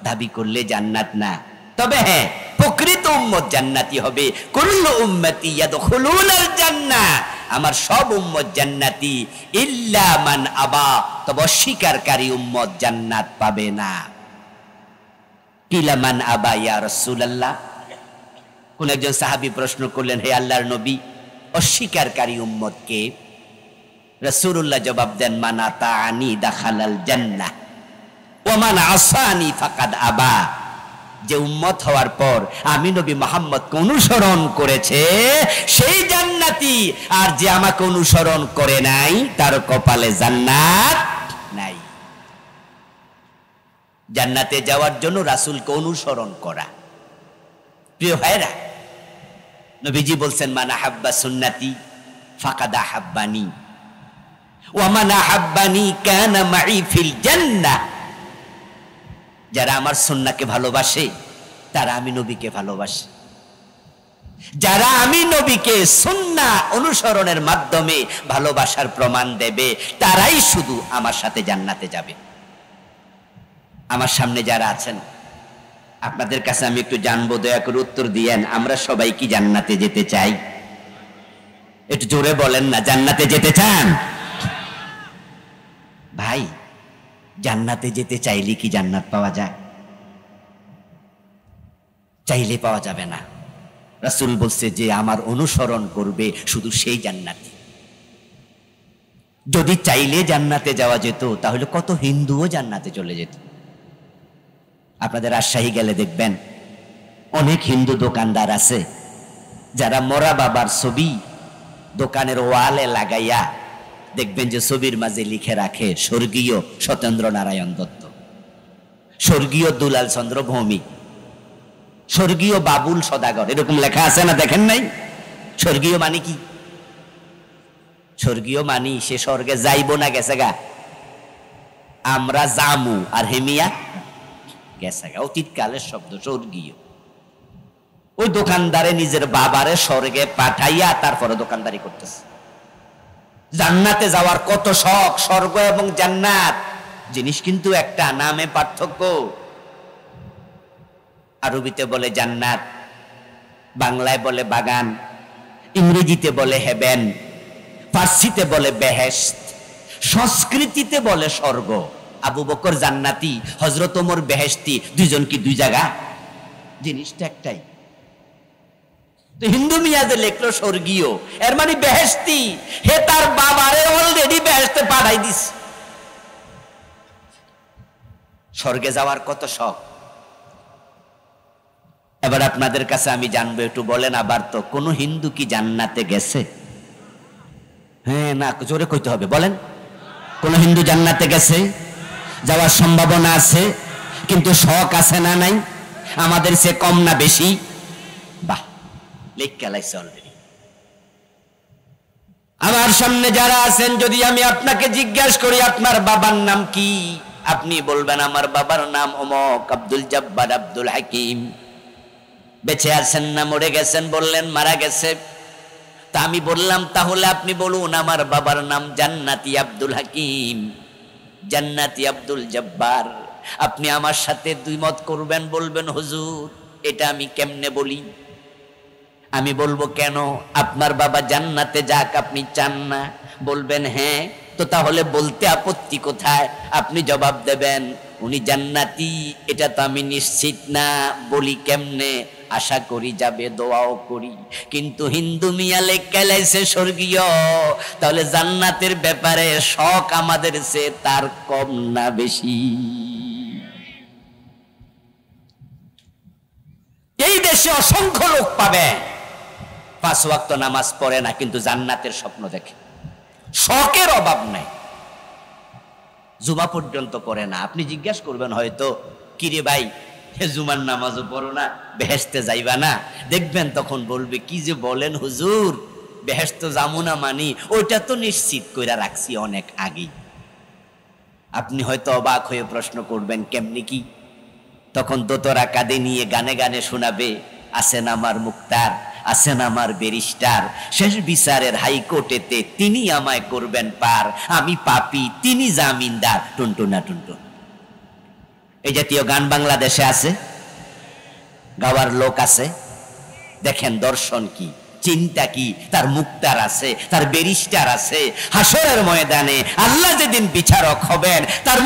দাবি করলে জান্নাত না, তবে হ্যাঁ প্রকৃত উম্মত জান্নাতি হবে। কুল্লু উম্মতি ইয়াদখুলুনাল জান্নাহ, আমার সব উম্মত জান্নাতি, ইল্লা মান আবা, তবে অস্বীকারী উম্মত জান্নাত পাবে না। কিলা মান আবা ইয়া রাসূলুল্লাহ? কোন একজন সাহাবী প্রশ্ন করলেন, হে আল্লাহর নবী, অস্বীকারী উম্মত কে? রাসূলুল্লাহ জবাব দেন, মান আতাআনি দাখালাল জান্নাহ ওয়া মান আসানি ফাকাদ আবা। যে উম্মত হওয়ার পর আমি নবী মুহাম্মদকে অনুসরণ করেছে সেই জান্নাতি, আর যে আমাকে অনুসরণ করে নাই তার কপালে জান্নাত নাই। জান্নাতে যাওয়ার জন্য রাসূলকে অনুসরণ করা। প্রিয় ভাইরা, নবীজি বলছেন, মান আহাব্বা সুন্নতি ফাকাদ আহাব্বানি ওয়া মান আহাব্বানি কানা মাই ফিল জান্নাহ। যারা আমার সুন্নাহকে ভালোবাসে তারা আমি নবীকে ভালোবাসে। যারা আমি নবীকে সুন্নাহ অনুসরণের মাধ্যমে ভালোবাসার প্রমাণ দেবে তারাই শুধু আমার সাথে জান্নাতে যাবে। আমার সামনে যারা আছেন আপনাদের কাছে আমি একটু জানবো, দয়া করে উত্তর দিয়েন, আমরা সবাই কি জান্নাতে যেতে চাই? একটু জোরে বলেন না, জান্নাতে যেতে চান? ভাই, জান্নাতে যেতে চাইলে কি জান্নাত পাওয়া যায়? চাইলে পাওয়া যাবে না। রাসূল বলছে যে আমার অনুসরণ করবে শুধু সেই জান্নাতি। যদি চাইলে জান্নাতে যাওয়া যেত তাহলে কত হিন্দুও জান্নাতে চলে যেত। আপনাদের রাজশাহী গেলে দেখবেন অনেক হিন্দু দোকানদার আছে যারা মরা বাবার ছবি দোকানের ওয়ালে লাগাইয়া দেখবেন যে ছবির মাঝে লিখে রাখে স্বর্গীয় সত্যেন্দ্র নারায়ণ দত্ত, স্বর্গীয় দুলাল চন্দ্র ভৌমিক, স্বর্গীয় বাবুল সদাগর, এরকম লেখা আছে না? দেখেন নাই? স্বর্গীয় মানে কি? স্বর্গীয় মানি সে স্বর্গে যাইব না গেছে গা, আমরা জামু আর হেমিয়া গেছে গা, অতীতকালের শব্দ স্বর্গীয়। ওই দোকানদারে নিজের বাবারে স্বর্গে পাঠাইয়া তারপরে দোকানদারি করতেছে। জান্নাতে যাওয়ার কত শখ, স্বর্গ এবং জান্নাত জিনিস কিন্তু একটা, নামে পার্থক্য। আরবিতে বলে জান্নাত, বাংলায় বলে বাগান, ইংরেজিতে বলে হেভেন, ফার্সিতে বলে বেহেশত, সংস্কৃতিতে বলে স্বর্গ। আবু বকর জান্নাতি, হযরত ওমর বেহেশতি, দুইজন কি দুই জায়গা? জিনিসটা একটাই। তো হিন্দু মিয়াদে লেখলো স্বর্গীয়, এর মানে বেহেশতি। হে তার বাবারে অলরেডি বেহেশতে পাঠাই দিস। স্বর্গে যাওয়ার কত শখ। এবার আপনাদের কাছে আমি জানবো, একটু বলেন আবার তো, কোন হিন্দু কি জান্নাতে গেছে? হ্যাঁ না জোরে কইতে হবে, বলেন। কোন হিন্দু জান্নাতে গেছে? যাওয়ার সম্ভাবনা আছে, কিন্তু শখ আছে না নাই? আমাদের সে কম না বেশি? বাহ, লেখা লাইছে অলরেডি। আমার সামনে যারা আছেন, যদি আমি আপনাকে জিজ্ঞাসা করি আপনার বাবার নাম কি, আপনি বলবেন আমার বাবার নাম অমক, আব্দুল জব্বার আব্দুল হাকিম। বেঁচে আছেন না মরে গেছেন? বললেন মারা গেছে। তা আমি বললাম তাহলে আপনি বলুন আমার বাবার নাম জান্নাতি আব্দুল হাকিম, জান্নাতি আব্দুল জব্বার। আপনি আমার সাথে দুই মত করবেন, বলবেন হুজুর এটা আমি কেমনে বলি? আমি বলবো কেন? আপনার বাবা জান্নাতে যাক আপনি চান না? বলবেন হ্যাঁ। তো তাহলে বলতে আপত্তি কোথায়? আপনি জবাব দেবেন উনি জান্নাতি, এটা তো আমি নিশ্চিত না, বলি কেমনে? আশা করি যাবে, দোয়াও করি। কিন্তু হিন্দু মিয়া লেখা লাইছে স্বর্গীয়, তাহলে জান্নাতের ব্যাপারে শখ আমাদের সে তার কম না বেশি? এই দেশে অসংখ্য লোক পাবে 5 ওয়াক্ত নামাজ পড়ে না, কিন্তু জান্নাতের স্বপ্ন দেখে, শখের অভাব নাই, জুমা পর্যন্ত পড়ে না। আপনি জিজ্ঞাসা করবেন হয়তো, কিরে ভাই জুমার নামাজও পড়ো না, বেহেশতে যাইবা না? দেখবেন তখন বলবে কি যে বলেন হুজুর, বেহেশতে যাবো না মানি ওইটা তো নিশ্চিত কইরা রাখছি অনেক আগেই। আপনি হয়তো অবাক হয়ে প্রশ্ন করবেন কেমনি কি? তখন দোতরা কাঁধে নিয়ে গানে গানে শোনাবে, আছেন আমার মুক্তার, আছেন আমার ব্যারিস্টার, শেষ বিচারের হাইকোর্টেতে তিনি আমায় করবেন পার, আমি পাপী তিনি জামিনদার, টুনটুনা টুনটুন। এই জাতীয় গান বাংলাদেশে আছে, গাওয়ার লোক আছে। দেখেন দর্শন কি, চিন্তা কি, তার মুক্তার আছে, তার ব্যারিস্টার আছে। হাসরের ময়দানে আল্লাহ যেদিন বিচারক হবেন, তার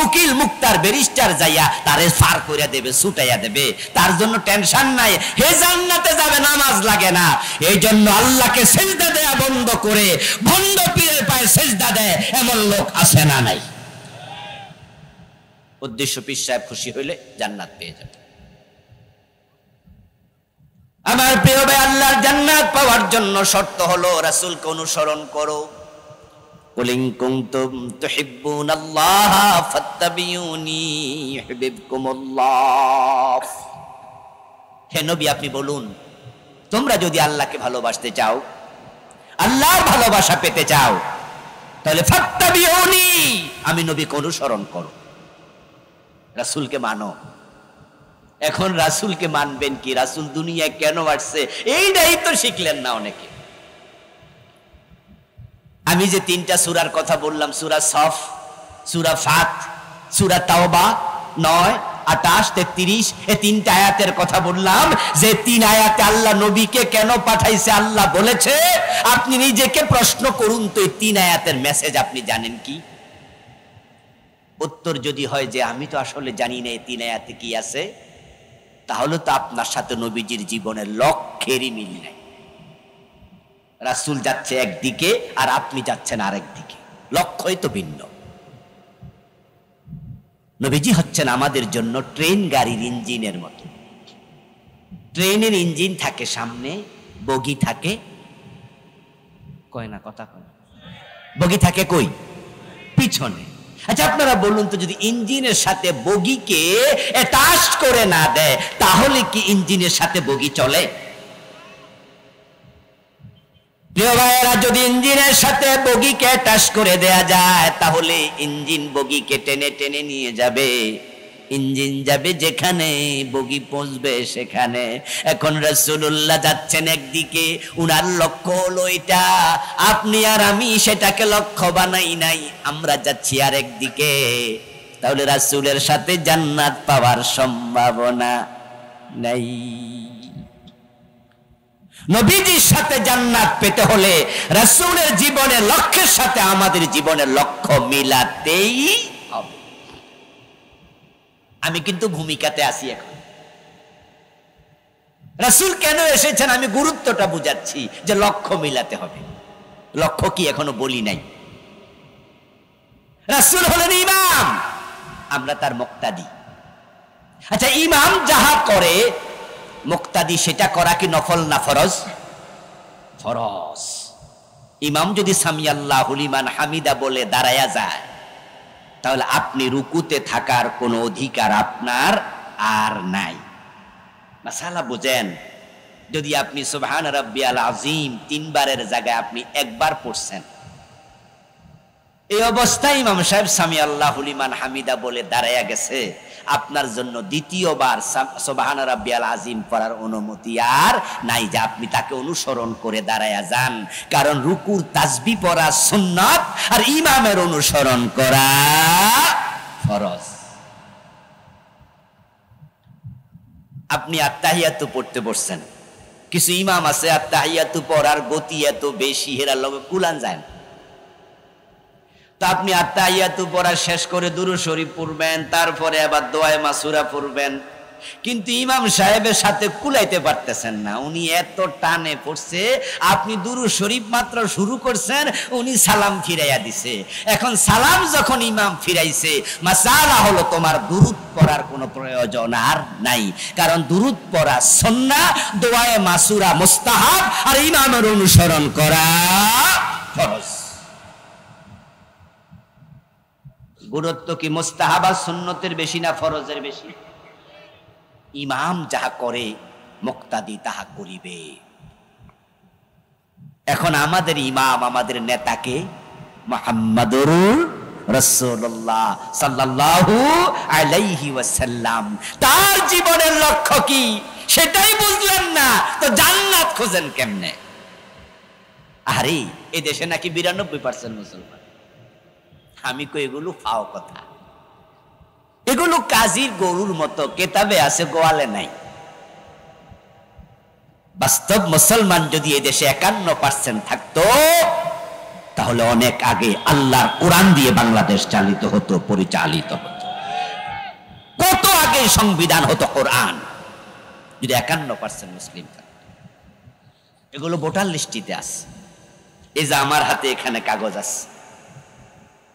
উকিল মুক্তার ব্যারিস্টার যাইয়া তারে পার করে দেবে, ছুটাইয়া দেবে। তার জন্য টেনশন নাই, হে জান্নাতে যাবে, নামাজ লাগে না। এই জন্য আল্লাহকে সেজদা দেয়া বন্ধ করে ভণ্ড পীরের পায়ে সেজদা দেয় এমন লোক আছে না নাই? উদ্দেশ্য পীর সাহেব খুশি হইলে জান্নাত পেয়ে যাবে। আমার প্রিয় ভাই, আল্লাহর জান্নাত পাওয়ার জন্য শর্ত হলো রাসূলকে অনুসরণ করো। কুল ইন কুনতুম তুহিব্বুনাল্লাহ ফাত্তাবিউনি ইউহিব্বুকুমুল্লাহ। হে নবী আপনি বলুন, তোমরা যদি আল্লাহকে ভালোবাসতে চাও, আল্লাহর ভালোবাসা পেতে চাও, তাহলে ফাত্তাবিউনি, আমি নবীকে অনুসরণ করো, রাসূলকে মানো। এখন রাসূলকে মানবেন কি? রাসূল দুনিয়ায় কেন আসছে এইটাই তো শিখলেন না অনেকে। আমি যে 3টা সূরার কথা বললাম, সূরা সফ, সূরা ফাত, সূরা তাওবা 9, 28, 33, এই 3টা আয়াতের কথা বললাম, যে 3 আয়াতে আল্লাহ নবীকে কেন পাঠাইছে আল্লাহ বলেছে। আপনি নিজেকে প্রশ্ন করুন তো, এই 3 আয়াতের মেসেজ আপনি জানেন কি? উত্তর যদি হয় যে আমি তো আসলে জানি না এই 3 আয়াতে কি আছে, তাহলে তো আপনার সাথে নবীজির জীবনের লক্ষ পক্ষেরই মিল নাই। রাসূল যাচ্ছে একদিকে আর আপনি যাচ্ছেন আরেক দিকে, লক্ষ্যই তো ভিন্ন। নবীজি হচ্ছেন আমাদের জন্য ট্রেন গাড়ির ইঞ্জিনের মতো। ট্রেনের ইঞ্জিন থাকে সামনে, বগি থাকে কয় না কথা কয়, বগি থাকে কই? পিছনে। আচ্ছা আপনারা বলুন তো, যদি ইঞ্জিনের সাথে বগিকে অ্যাটাচ করে না দেয় তাহলে কি ইঞ্জিনের সাথে বগি চলে? প্রিয় ভাইয়েরা, যদি ইঞ্জিনের সাথে বগিকে অ্যাটাচ করে দেয়া যায় তাহলে ইঞ্জিন বগিকে টেনে টেনে নিয়ে যাবে। ইঞ্জিন যাবে যেখানে, বগি পৌঁছবে সেখানে। এখন রাসূলুল্লাহ যাচ্ছেন একদিকে, উনার লক্ষ্য হলো এটা। আপনি আর আমি সেটাকে লক্ষ্য বানাই নাই, আমরা যাচ্ছি আর একদিকে। তাহলে রাসূলের সাথে জান্নাত পাওয়ার সম্ভাবনা নাই। নবীজির সাথে জান্নাত পেতে হলে রাসূলের জীবনের লক্ষ্যের সাথে আমাদের জীবনের লক্ষ্য মিলাতেই হবে। আমি কিন্তু ভূমিকাতে আছি এখন। রাসূল কেন এসেছেন আমি গুরুত্বটা বুঝাচ্ছি, যে লক্ষ্য মিলাতে হবে। লক্ষ্য কি এখনো বলি নাই। রাসূল হলেন ইমাম, আমরা তার মুক্তাদি। আচ্ছা, ইমাম যাহা করে মুক্তাদি সেটা করা কি নফল না ফরজ? ফরজ। ইমাম যদি সামিয়াল্লাহু লিমান হামিদা বলে দাঁড়ায়া যায় তাহলে আপনি রুকুতে থাকার কোনো অধিকার আপনার আর নাই। মাসালা বুঝেন? যদি আপনি সুবহান রাব্বিয়াল আযীম 3 বারের জায়গায় আপনি একবার পড়ছেন, এই অবস্থায় ইমাম সাহেব সামিয়াল্লাহু লিমান হামিদা বলে দাঁড়ায়া গেছে, আপনার জন্য দ্বিতীয়বার সুবহান রাব্বিয়াল আযীম পড়ার অনুমতি আর নাই, যে আপনি তাকে অনুসরণ করে দাঁড়ায়া যান। কারণ রুকুর তাসবিহ পড়া সুন্নাত আর ইমামের অনুসরণ করা ফরজ। আপনি আত্তাহিয়াতু পড়তে বসছেন, কিছু ইমাম আছে আত্তাহিয়াতু পড়ার গতি এত বেশি হেরার লগে কুলান যায় না। তা আপনি আত্তাহিয়াতু পড়া শেষ করে দুরূদ শরীফ পড়বেন, তারপরে আবার দোয়ায়ে মাসুরা পড়বেন, কিন্তু ইমাম সাহেবের সাথে কুলাইতে পারতেছেন না। উনি এত টানে পড়ছে, আপনি দুরূদ শরীফ মাত্র শুরু করছেন, উনি সালাম ফিরাইয়া দিছে। এখন সালাম যখন ইমাম ফিরাইছে, মাসালা হলো তোমার দুরূদ পড়ার কোনো প্রয়োজন আর নাই। কারণ দুরূদ পড়া সুন্নাহ, দোয়ায়ে মাসুরা মুস্তাহাব, আর ইমামের অনুসরণ করা ফরজ। গুরুত্ব কি মুস্তাহাব আর সুন্নতের বেশি না ফরজের বেশি? ইমাম যাহা করে মুক্তাদি তাহা করিবে। এখন আমাদের ইমাম, আমাদের নেতাকে মুহাম্মাদুর রাসূলুল্লাহ সাল্লাল্লাহু আলাইহি ওয়াসাল্লাম, তার জীবনের লক্ষ্য কি সেটাই বুঝলেন না তো জান্নাত খোঁজেন কেমনে? আরে এই দেশে নাকি 92% মুসলমান। আমি কই এগুলো ফাও কথা, এগুলো কাজীর গরুর মতো, কেতাবে আছে গোয়ালে নাই। বাস্তব মুসলমান যদি এই দেশে 51% থাকতো তাহলে অনেক আগে আল্লাহর কোরআন দিয়ে বাংলাদেশ চালিত হতো, পরিচালিত হতো। কত আগে সংবিধান হতো কোরআন, যদি 51% মুসলিম থাকতো। এগুলো ভোটার লিস্টিতে আছে। এই যে আমার হাতে এখানে কাগজ আছে,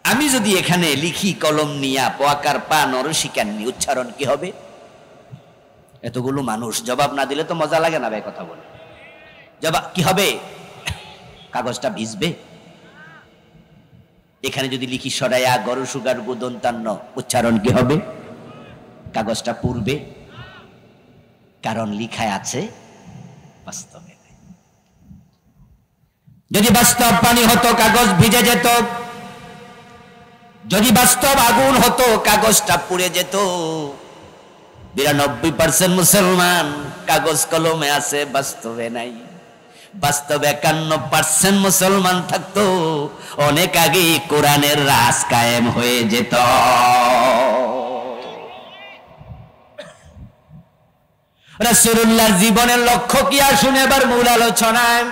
আমি যদি এখানে লিখি কলম নিয়া পোয়াকার পা নরসিকান্নি, উচ্চারণ কি হবে? এতগুলো মানুষ জবাব না দিলে তো মজা লাগে না ভাই, কথা বলে। জবাব কি হবে? কাগজটা ভিজবে। এখানে যদি লিখি সরাইয়া গরু সুগার গুদন্তান্ন, উচ্চারণ কি হবে? কাগজটা পুড়বে। কারণ লিখায় আছে, বাস্তবে নাই। যদি বাস্তব পানি হতো কাগজ ভিজে যেত, যদি বাস্তব আগুন হতো কাগজটা পুড়ে যেত। 92% মুসলমান কাগজ কলমে আছে, বাস্তবে নাই। বাস্তবে 51% মুসলমান থাকতো, অনেক আগে কোরআনের রাজ কায়েম হয়ে যেত। রাসূলুল্লাহর জীবনের লক্ষ্য কি আসুন এবার মূল আলোচনায়।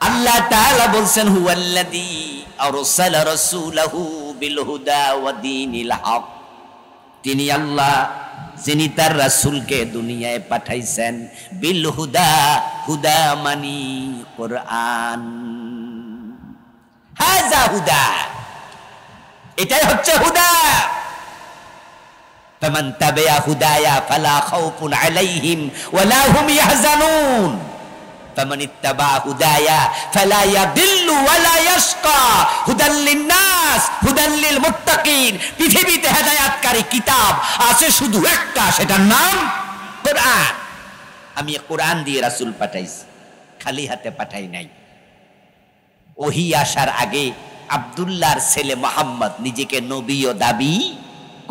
আল্লাহ তাআলা বলছেন, হুয়াল্লাযী আরসালা রাসূলাহু বিল হুদা ওয়া দীনিল হক। তিনি আল্লাহ যিনি তার রাসূলকে দুনিয়ায় পাঠাইছেন বিল হুদা, হুদা মানি কোরআন। হাযা হুদা, এটাই হচ্ছে হুদা। ফামান তাবিআ হুদায়া ফালা খাউফুন আলাইহিম ওয়ালা হুম ইয়াহজানুন। ফামান ইত্তাবা হুদায়া ফালা ইয়াদিল্লু ওয়ালা ইয়াশকা হুদাল লিন-নাস হুদাল লিল মুত্তাকিন। পৃথিবীতে হেদায়েতকারী কিতাব আছে শুধু একটা, সেটার নাম কোরআন। আমি কোরআন দিয়ে রাসূল পাঠাইছি, খালি হাতে পাঠাই নাই। ওহী আসার আগে আব্দুল্লাহর ছেলে মুহাম্মদ নিজেকে নবীও দাবি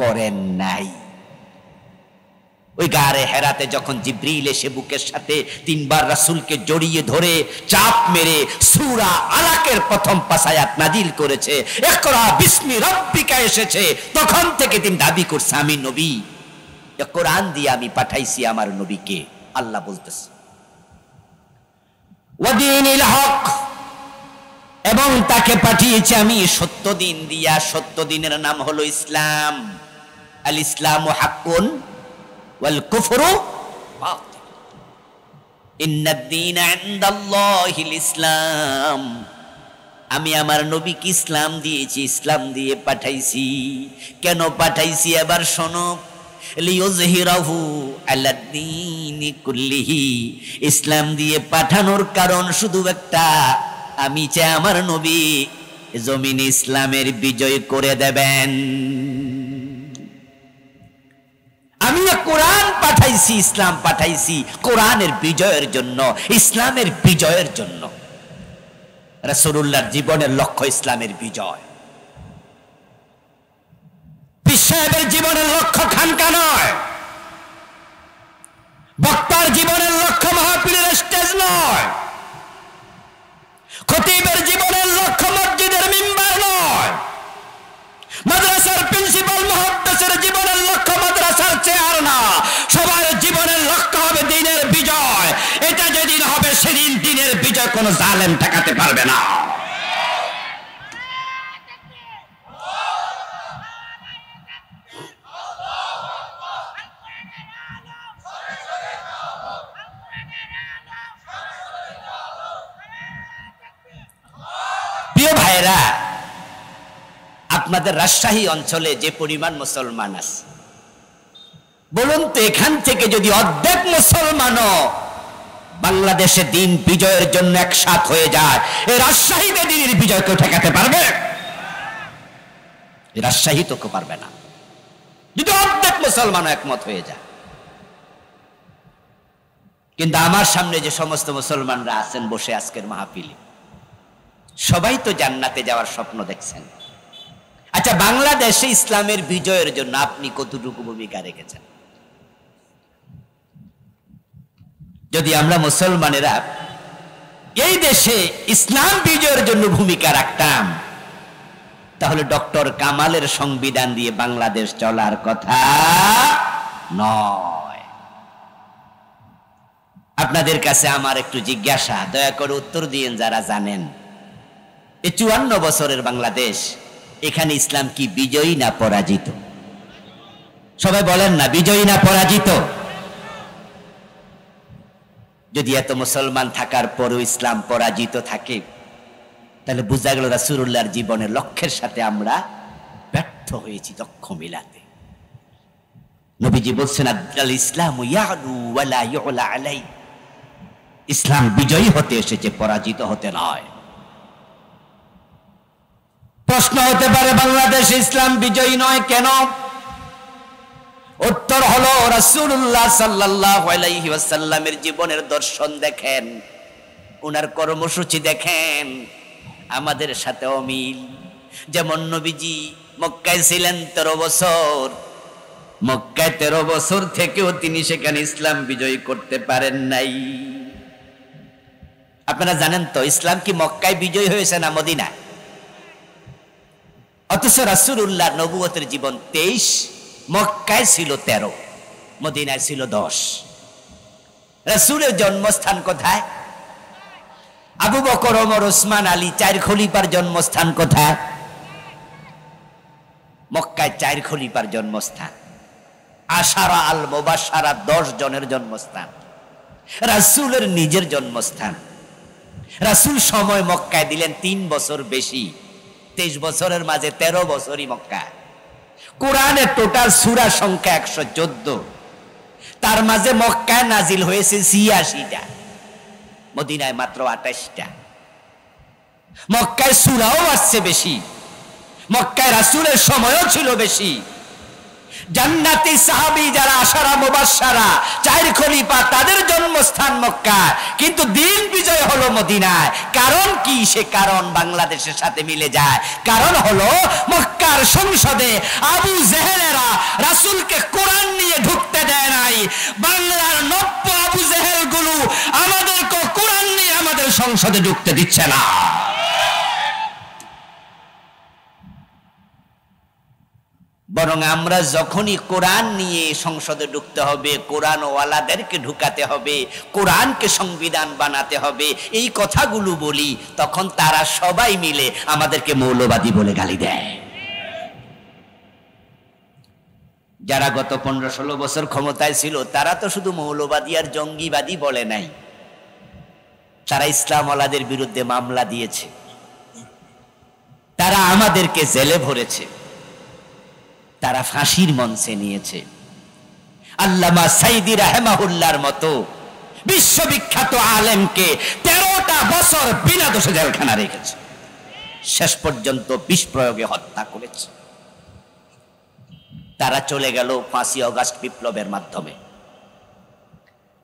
করেন নাই। ওই গারে হেরাতে যখন জিবরিল এসে বুকের সাথে 3 বার রাসূলকে জড়িয়ে ধরে চাপ মেরে সূরা আলাকের প্রথম 5 আয়াত নাজিল করেছে, ইকরা বিসমি রাব্বিকা এসেছে, তখন থেকে তিনি দাবি করছে আমি নবী, কোরআন দিয়ে আমি পাঠাইছি আমার নবীকে। আল্লাহ বলতেছে ওয়াদিনিল হক, এবং তাকে পাঠিয়েছি আমি সত্য দিন দিয়া। সত্য দিনের নাম হলো ইসলাম। আল ইসলামু হাক্কুন ওয়াল কুফরু বাতিল, ইন্নাদ দীনা ইনদাল্লাহিল ইসলাম। আমি আমার নবীকে ইসলাম দিয়েছি, ইসলাম দিয়ে পাঠাইছি। কেন পাঠাইছি এবার শোনো। লিইয়ুযহিরাহু আলাদ-দীনি কুল্লিহি, ইসলাম দিয়ে পাঠানোর কারণ শুধু একটা, আমি চাই আমার নবী জমিন ইসলামের বিজয় করে দেবেন। আমি কোরআন পাঠাইছি, ইসলাম পাঠাইছি কোরআনের বিজয়ের জন্য, ইসলামের বিজয়ের জন্য। রাসূলুল্লাহর জীবনের লক্ষ্য ইসলামের বিজয়। পীর সাহেবের জীবনের লক্ষ্য খানকা নয়, বক্তার জীবনের লক্ষ্য মাহফিলের স্টেজ নয়, খতিবের জীবনের লক্ষ্য মসজিদের মিম্বার নয়, মাদ্রাসার প্রিন্সিপাল মুহাদ্দিসের জীবনের লক্ষ্য মাদ্রাসার চেয়ার না। সবার জীবনের লক্ষ্য হবে দ্বীনের বিজয়। এটা যেদিন হবে সেদিন দ্বীনের বিজয় কোনো জালেম ঠেকাতে পারবে না। প্রিয় ভাইরা, আপনাদের রাজশাহী অঞ্চলে যে পরিমাণ মুসলমান আছে, বলুন তো এখান থেকে যদি অর্ধেক মুসলমানও বাংলাদেশে দিন বিজয়ের জন্য একসাথ হয়ে যায়, এই রাজশাহীতে দিনের বিজয় কেউ ঠেকাতে পারবে? রাজশাহী তো কেউ পারবে না যদি অর্ধেক মুসলমান একমত হয়ে যায়। কিন্তু আমার সামনে যে সমস্ত মুসলমানরা আছেন বসে আজকের মাহফিলে, সবাই তো জান্নাতে যাওয়ার স্বপ্ন দেখছেন। আচ্ছা, বাংলাদেশে ইসলামের বিজয়ের জন্য আপনি কতটুকু ভূমিকা রেখেছেন? যদি আমরা মুসলমানেরা এই দেশে ইসলাম বিজয়ের জন্য ভূমিকা রাখতাম, তাহলে ডক্টর কামালের সংবিধান দিয়ে বাংলাদেশ চলার কথা নয়। আপনাদের কাছে আমার একটু জিজ্ঞাসা, দয়া করে উত্তর দিয়েন যারা জানেন। এই 54 বছরের বাংলাদেশ, এখানে ইসলাম কি বিজয়ী না পরাজিত? সবাই বলেন না, বিজয়ী না পরাজিত? যদি এত মুসলমান থাকার পরও ইসলাম পরাজিত থাকে, তাহলে বোঝা গেল রাসূলুল্লাহর জীবনের লক্ষ্যের সাথে আমরা ব্যর্থ হয়েছি লক্ষ্য মিলাতে। নবীজি বলছেন আল ইসলামু ইয়ালু ওয়ালা ইউলা আলাই, ইসলাম বিজয়ী হতে এসেছে, পরাজিত হতে নয়। প্রশ্ন হতে পারে বাংলাদেশে ইসলাম বিজয়ী নয় কেন? উত্তর হলো রাসূলুল্লাহ সাল্লাল্লাহু আলাইহি ওয়াসাল্লামের জীবনের দর্শন দেখেন, ওনার কর্মসূচি দেখেন, আমাদের সাথে অমিল। যেমন নবীজি মক্কায় ছিলেন 13 বছর, মক্কায় 13 বছর থেকেও তিনি সেখানে ইসলাম বিজয়ী করতে পারেন নাই। আপনারা জানেন তো ইসলাম কি মক্কায় বিজয়ী হয়েছে না মদিনায়? অথচ রাসূলুল্লাহ নবুয়তের জীবন 23, মক্কায় ছিল 13, মদিনায় ছিল 10। রাসূলের জন্মস্থান কোথায়? আবু বকর, ওমর, ওসমান, আলী 4 খলিফার জন্মস্থান কোথায়? মক্কায় 4 খলিফার জন্মস্থান। আশারা আল মুবাশশারা 10 জনের জন্মস্থান, রাসূলের নিজের জন্মস্থান। রাসূল সময় মক্কায় দিলেন 3 বছর বেশি, 23 বছরের মাঝে 13 বছরই মক্কা। কোরআনের টোটাল সূরা সংখ্যা 114, তার মাঝে মক্কায় নাজিল হয়েছে 86টা, মদিনায় মাত্র 28টা। মক্কায় সূরাও আসছে বেশি, মক্কায় রাসূলের সময়ও ছিল বেশি। জান্নাতি সাহাবী যারা আশারা মুবাশশারা 4 খলিফা, তাদের জন্মস্থান মক্কা, কিন্তু দিন বিজয় হলো মদিনায়। কারণ কি? সে কারণ বাংলাদেশের সাথে মিলে যায়। কারণ হলো মক্কার সংসদে আবু জেহেলেরা রাসূলকে কোরআন নিয়ে ঢুকতে দেয় নাই। বাংলার নব্য আবু জেহেল গুলো আমাদেরকে কোরআন নিয়ে আমাদের সংসদে ঢুকতে দিচ্ছে না। বরং আমরা যখনই কোরআন নিয়ে সংসদে ঢুকতে হবে, কোরআন ওয়ালাদেরকে ঢুকাতে হবে, কোরআনকে সংবিধান বানাতে হবে, এই কথাগুলো বলি, তখন তারা সবাই মিলে আমাদেরকে মৌলবাদী বলে গালি দেয়। যারা গত 15-16 বছর ক্ষমতায় ছিল, তারা তো শুধু মৌলবাদী আর জঙ্গিবাদী বলে নাই, তারা ইসলাম ওয়ালাদের বিরুদ্ধে মামলা দিয়েছে, তারা আমাদেরকে জেলে ভরেছে, তারা ফাঁসির মঞ্চে নিয়েছে। আল্লামা সাইদি রাহিমাহুল্লাহর মতো বিশ্ববিখ্যাত আলেমকে 13টা বছর বিনা দোষে জেলখানা রেখেছে, শেষ পর্যন্ত বিষ প্রয়োগে হত্যা করেছে। তারা চলে গেল 5ই আগস্ট বিপ্লবের মাধ্যমে।